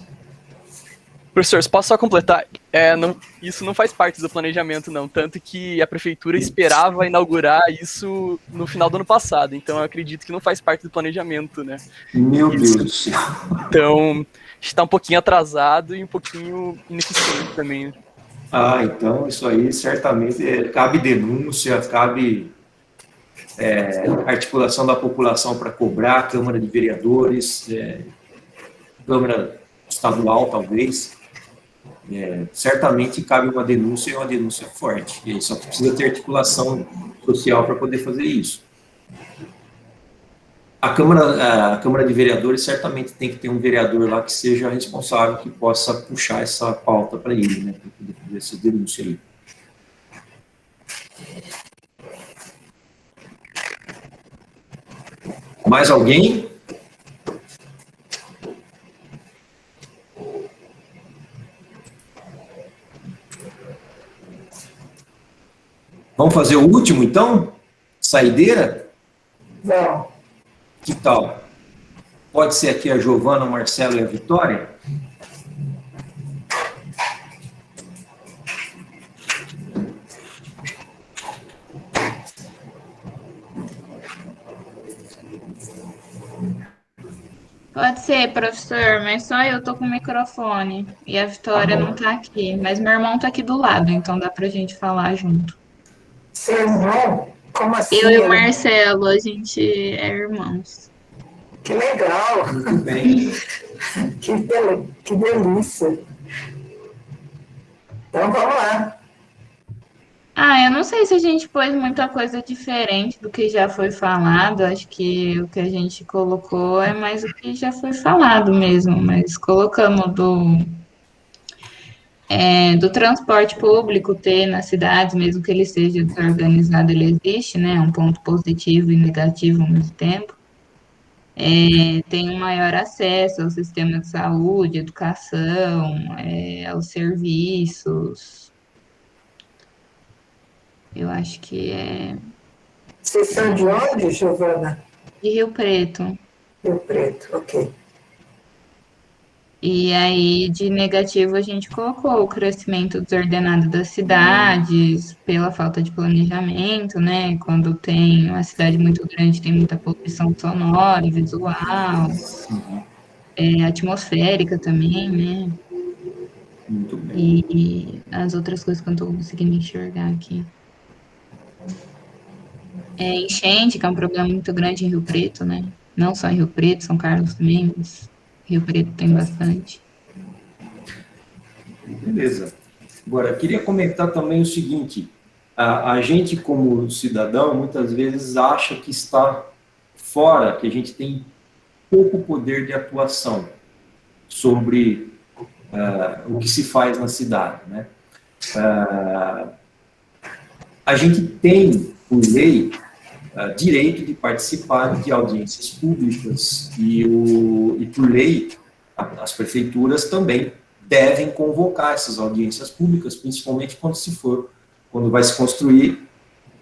Professor, posso só completar? Isso não faz parte do planejamento, não. Tanto que a prefeitura esperava inaugurar isso no final do ano passado. Então, eu acredito que não faz parte do planejamento, né? Meu Deus do céu. Então, está um pouquinho atrasado e um pouquinho ineficiente também. Né? Então isso aí certamente cabe denúncia, cabe articulação da população para cobrar, Câmara de Vereadores, Câmara Estadual, talvez. Certamente cabe uma denúncia e uma denúncia forte. E aí só precisa ter articulação social para poder fazer isso. A Câmara de Vereadores certamente tem que ter um vereador lá que seja responsável, que possa puxar essa pauta para ele, né, para poder fazer essa denúncia aí. Mais alguém? Vamos fazer o último, então? Saideira? Não. Que tal? Pode ser aqui a Giovana, o Marcelo e a Vitória? Pode ser, professor, mas só eu tô com o microfone e a Vitória não tá aqui. Mas meu irmão tá aqui do lado, então dá pra gente falar junto. Seu irmão? Como assim? Eu e o Marcelo, a gente é irmãos. Que legal! Muito bem. Que delícia! Então vamos lá. Eu não sei se a gente pôs muita coisa diferente do que já foi falado. Acho que o que a gente colocou é mais o que já foi falado mesmo, mas colocamos do transporte público ter nas cidades, mesmo que ele seja desorganizado, ele existe, né? É um ponto positivo e negativo ao mesmo tempo. Tem um maior acesso ao sistema de saúde, educação, aos serviços. Eu acho que Vocês são de onde, Giovana? De Rio Preto. Rio Preto, ok. E aí, de negativo, a gente colocou o crescimento desordenado das cidades, pela falta de planejamento, né? Quando tem uma cidade muito grande, tem muita poluição sonora, visual, atmosférica também, né? Muito bem. E as outras coisas que eu não estou conseguindo enxergar aqui. Enchente, que é um problema muito grande em Rio Preto, né? Não só em Rio Preto, São Carlos também, mas Rio Preto tem bastante. Beleza. Agora, eu queria comentar também o seguinte, a gente como cidadão, muitas vezes acha que está fora, que a gente tem pouco poder de atuação sobre o que se faz na cidade, né? A gente tem, por lei, direito de participar de audiências públicas e por lei, as prefeituras também devem convocar essas audiências públicas, principalmente quando vai se construir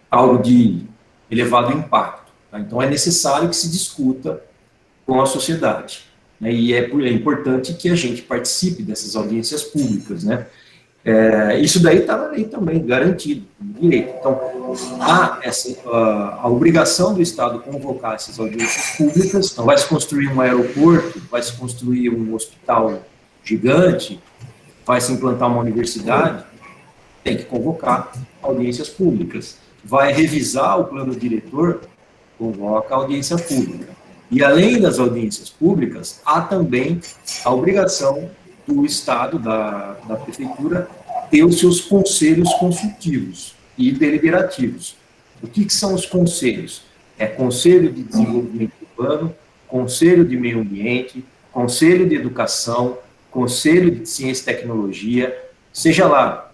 algo de elevado impacto. Tá? Então, é necessário que se discuta com a sociedade, né? E é importante que a gente participe dessas audiências públicas, né? Isso daí está na lei também, garantido, direito. Então, há a obrigação do Estado convocar essas audiências públicas. Então, vai se construir um aeroporto, vai se construir um hospital gigante, vai se implantar uma universidade, tem que convocar audiências públicas. Vai revisar o plano diretor, convoca a audiência pública. E, além das audiências públicas, há também a obrigação do Estado, da prefeitura, ter os seus conselhos consultivos e deliberativos. O que são os conselhos? Conselho de Desenvolvimento Urbano, Conselho de Meio Ambiente, Conselho de Educação, Conselho de Ciência e Tecnologia, seja lá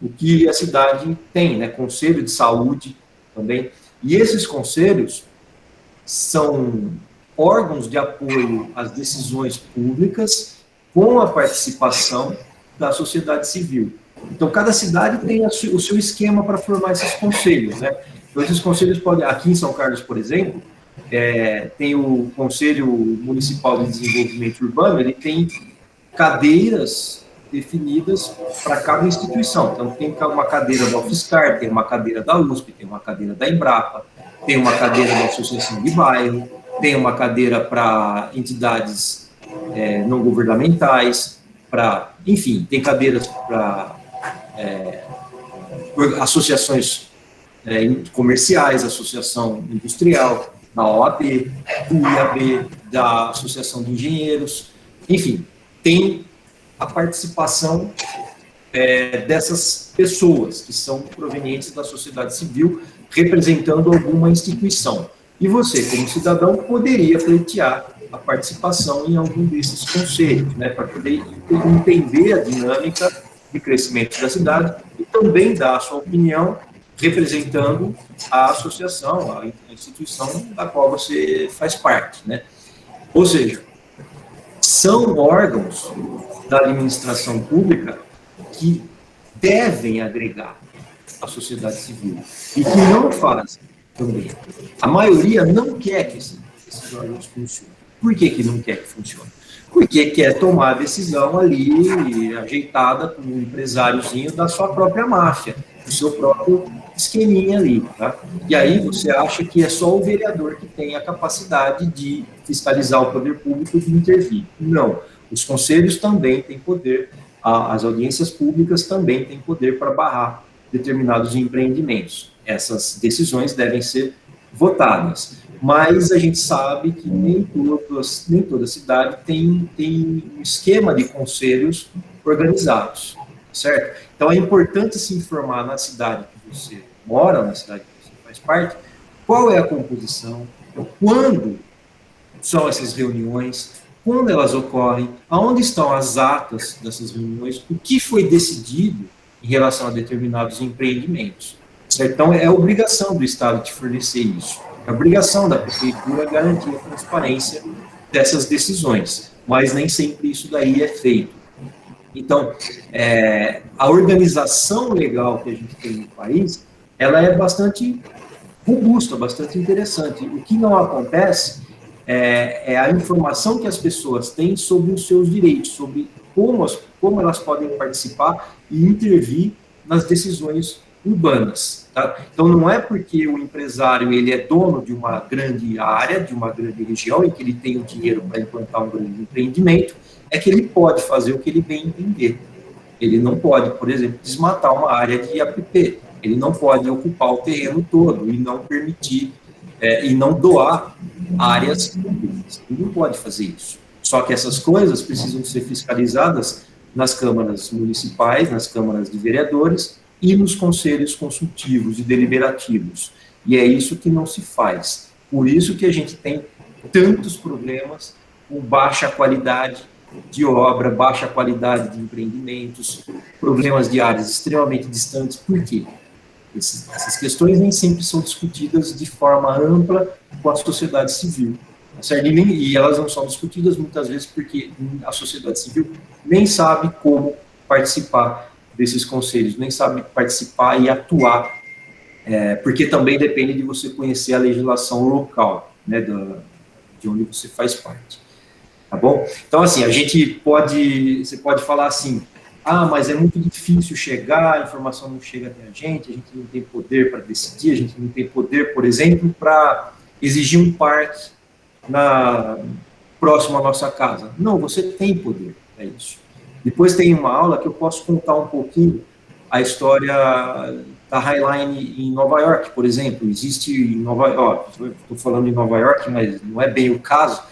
o que a cidade tem, né? Conselho de Saúde também. E esses conselhos são órgãos de apoio às decisões públicas com a participação da sociedade civil. Então, cada cidade tem o seu esquema para formar esses conselhos, né? Então, esses conselhos podem, aqui em São Carlos, por exemplo, tem o Conselho Municipal de Desenvolvimento Urbano, ele tem cadeiras definidas para cada instituição. Então, tem uma cadeira da UFSCar, tem uma cadeira da USP, tem uma cadeira da Embrapa, tem uma cadeira da Associação de Bairro, tem uma cadeira para entidades não governamentais, enfim, tem cadeiras para associações comerciais, associação industrial, da OAB, do IAB, da Associação de Engenheiros, enfim, tem a participação dessas pessoas que são provenientes da sociedade civil, representando alguma instituição. E você, como cidadão, poderia pleitear a participação em algum desses conselhos, né, para poder entender a dinâmica de crescimento da cidade e também dar a sua opinião representando a associação, a instituição da qual você faz parte, né? Ou seja, são órgãos da administração pública que devem agregar a sociedade civil e que não fazem também. A maioria não quer que esses órgãos funcionem. Por que não quer que funcione? Porque quer tomar a decisão ali, ajeitada por um empresáriozinho da sua própria máfia, do seu próprio esqueminha ali, tá? E aí você acha que é só o vereador que tem a capacidade de fiscalizar o poder público e de intervir. Não. Os conselhos também têm poder, as audiências públicas também têm poder para barrar determinados empreendimentos. Essas decisões devem ser votadas. Mas a gente sabe que nem toda cidade tem um esquema de conselhos organizados, certo? Então é importante se informar na cidade que você mora, na cidade que você faz parte, qual é a composição, quando são essas reuniões, quando elas ocorrem, aonde estão as atas dessas reuniões, o que foi decidido em relação a determinados empreendimentos, certo? Então é obrigação do Estado te fornecer isso. É obrigação da prefeitura garantir a transparência dessas decisões, mas nem sempre isso daí é feito. Então, a organização legal que a gente tem no país, ela é bastante robusta, bastante interessante. O que não acontece é a informação que as pessoas têm sobre os seus direitos, sobre como elas podem participar e intervir nas decisões urbanas. Tá? Então, não é porque o empresário ele é dono de uma grande área, de uma grande região, e que ele tem o dinheiro para implantar um grande empreendimento, é que ele pode fazer o que ele bem entender. Ele não pode, por exemplo, desmatar uma área de APP. Ele não pode ocupar o terreno todo e não permitir, e não doar áreas públicas. Ele não pode fazer isso. Só que essas coisas precisam ser fiscalizadas nas câmaras municipais, nas câmaras de vereadores, e nos conselhos consultivos e deliberativos. E é isso que não se faz. Por isso que a gente tem tantos problemas com baixa qualidade de obra, baixa qualidade de empreendimentos, problemas de áreas extremamente distantes. Por quê? Essas questões nem sempre são discutidas de forma ampla com a sociedade civil. Certo? E elas não são discutidas muitas vezes porque a sociedade civil nem sabe como participar desses conselhos, nem sabe participar e atuar, porque também depende de você conhecer a legislação local, né, de onde você faz parte, tá bom? Então, assim, você pode falar assim, mas é muito difícil chegar, a informação não chega até a gente não tem poder para decidir, a gente não tem poder, por exemplo, para exigir um parque próximo à nossa casa. Não, você tem poder, é isso. Depois tem uma aula que eu posso contar um pouquinho a história da Highline em Nova York, por exemplo. Existe em Nova York, estou falando em Nova York, mas não é bem o caso,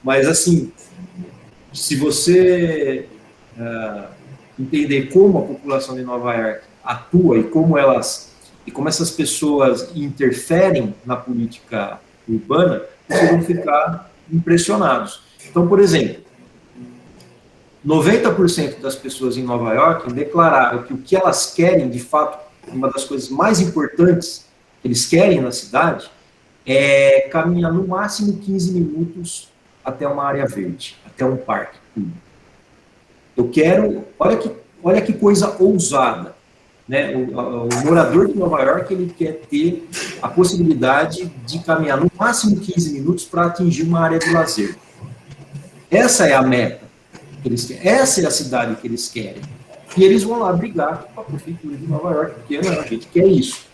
mas assim, se você entender como a população de Nova York atua e como essas pessoas interferem na política urbana, vocês vão ficar impressionados. Então, por exemplo, 90% das pessoas em Nova York declararam que o que elas querem, de fato, uma das coisas mais importantes que eles querem na cidade é caminhar no máximo 15 minutos até uma área verde, até um parque público. Eu quero, olha que coisa ousada, né? O morador de Nova York, ele quer ter a possibilidade de caminhar no máximo 15 minutos para atingir uma área de lazer. Essa é a meta que eles querem. Essa é a cidade que eles querem. E eles vão lá brigar com a prefeitura de Nova York, porque não, a gente quer isso.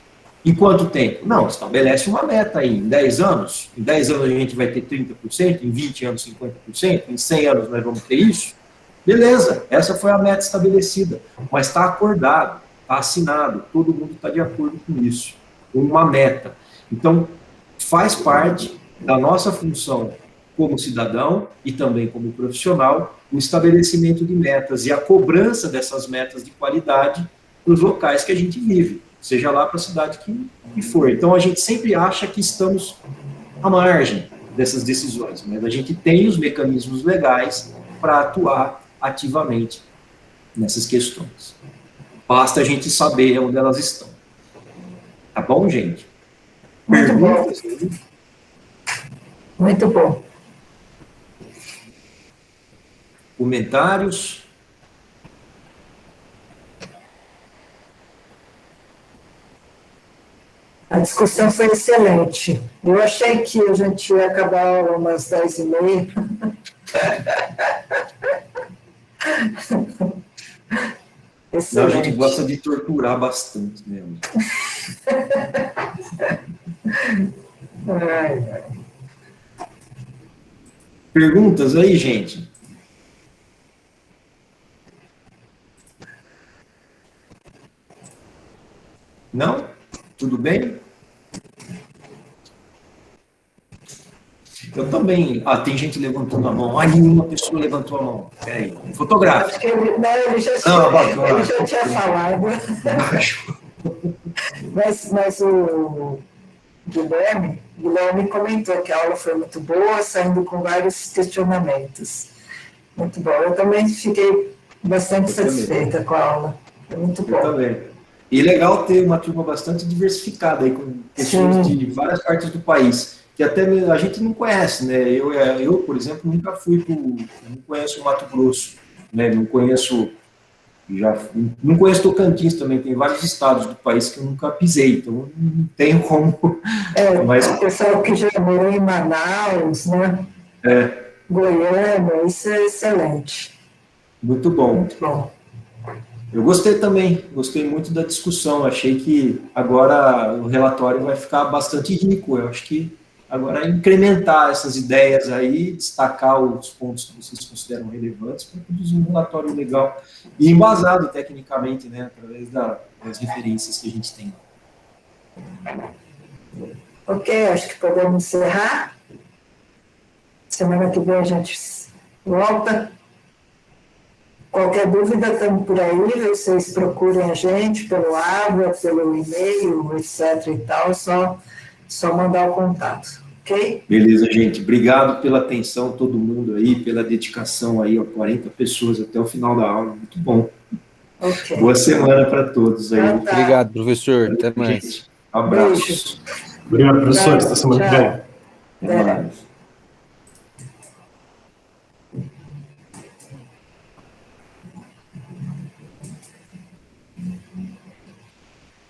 Em quanto tempo? Não, estabelece uma meta aí, em 10 anos. Em 10 anos a gente vai ter 30%, em 20 anos 50%, em 100 anos nós vamos ter isso. Beleza, essa foi a meta estabelecida, mas está acordado, está assinado, todo mundo está de acordo com isso, com uma meta. Então, faz parte da nossa função como cidadão e também como profissional, o estabelecimento de metas e a cobrança dessas metas de qualidade nos locais que a gente vive, seja lá para a cidade que for. Então, a gente sempre acha que estamos à margem dessas decisões, mas a gente tem os mecanismos legais para atuar ativamente nessas questões. Basta a gente saber onde elas estão. Tá bom, gente? Muito Perguntas? bom. Muito bom. Comentários? A discussão foi excelente. Eu achei que a gente ia acabar umas 10h30. Não, a gente gosta de torturar bastante mesmo. Perguntas aí, gente? Não? Tudo bem? Eu também. Ah, tem gente levantando a mão. Ah, nenhuma pessoa levantou a mão. Peraí. Fotográfico. Acho que ele já tinha falado. Mas o Guilherme comentou que a aula foi muito boa, saindo com vários questionamentos. Muito bom. Eu também fiquei bastante satisfeita com a aula. Foi muito bom. Eu também. E legal ter uma turma bastante diversificada aí, com pessoas de várias partes do país, que até a gente não conhece, né? Eu por exemplo, nunca fui não conheço o Mato Grosso, né? Não conheço Tocantins também, tem vários estados do país que eu nunca pisei, então não tenho como. Mas o pessoal que já morou em Manaus, né? Goiânia, isso é excelente. Muito bom. Muito bom. Eu gostei também, gostei muito da discussão, achei que agora o relatório vai ficar bastante rico, eu acho que agora é incrementar essas ideias aí, destacar os pontos que vocês consideram relevantes para produzir um relatório legal e embasado tecnicamente, né, através das referências que a gente tem. Ok, acho que podemos encerrar. Semana que vem a gente volta. Qualquer dúvida, estamos por aí, vocês procurem a gente pelo Ava, pelo e-mail, etc. e tal, só mandar o contato, ok? Beleza, gente. Obrigado pela atenção, todo mundo aí, pela dedicação aí, ó, 40 pessoas até o final da aula, muito bom. Okay. Boa semana para todos aí. Obrigado, professor. Até mais. Abraços. Obrigado, professor. Até semana que vem. Até mais.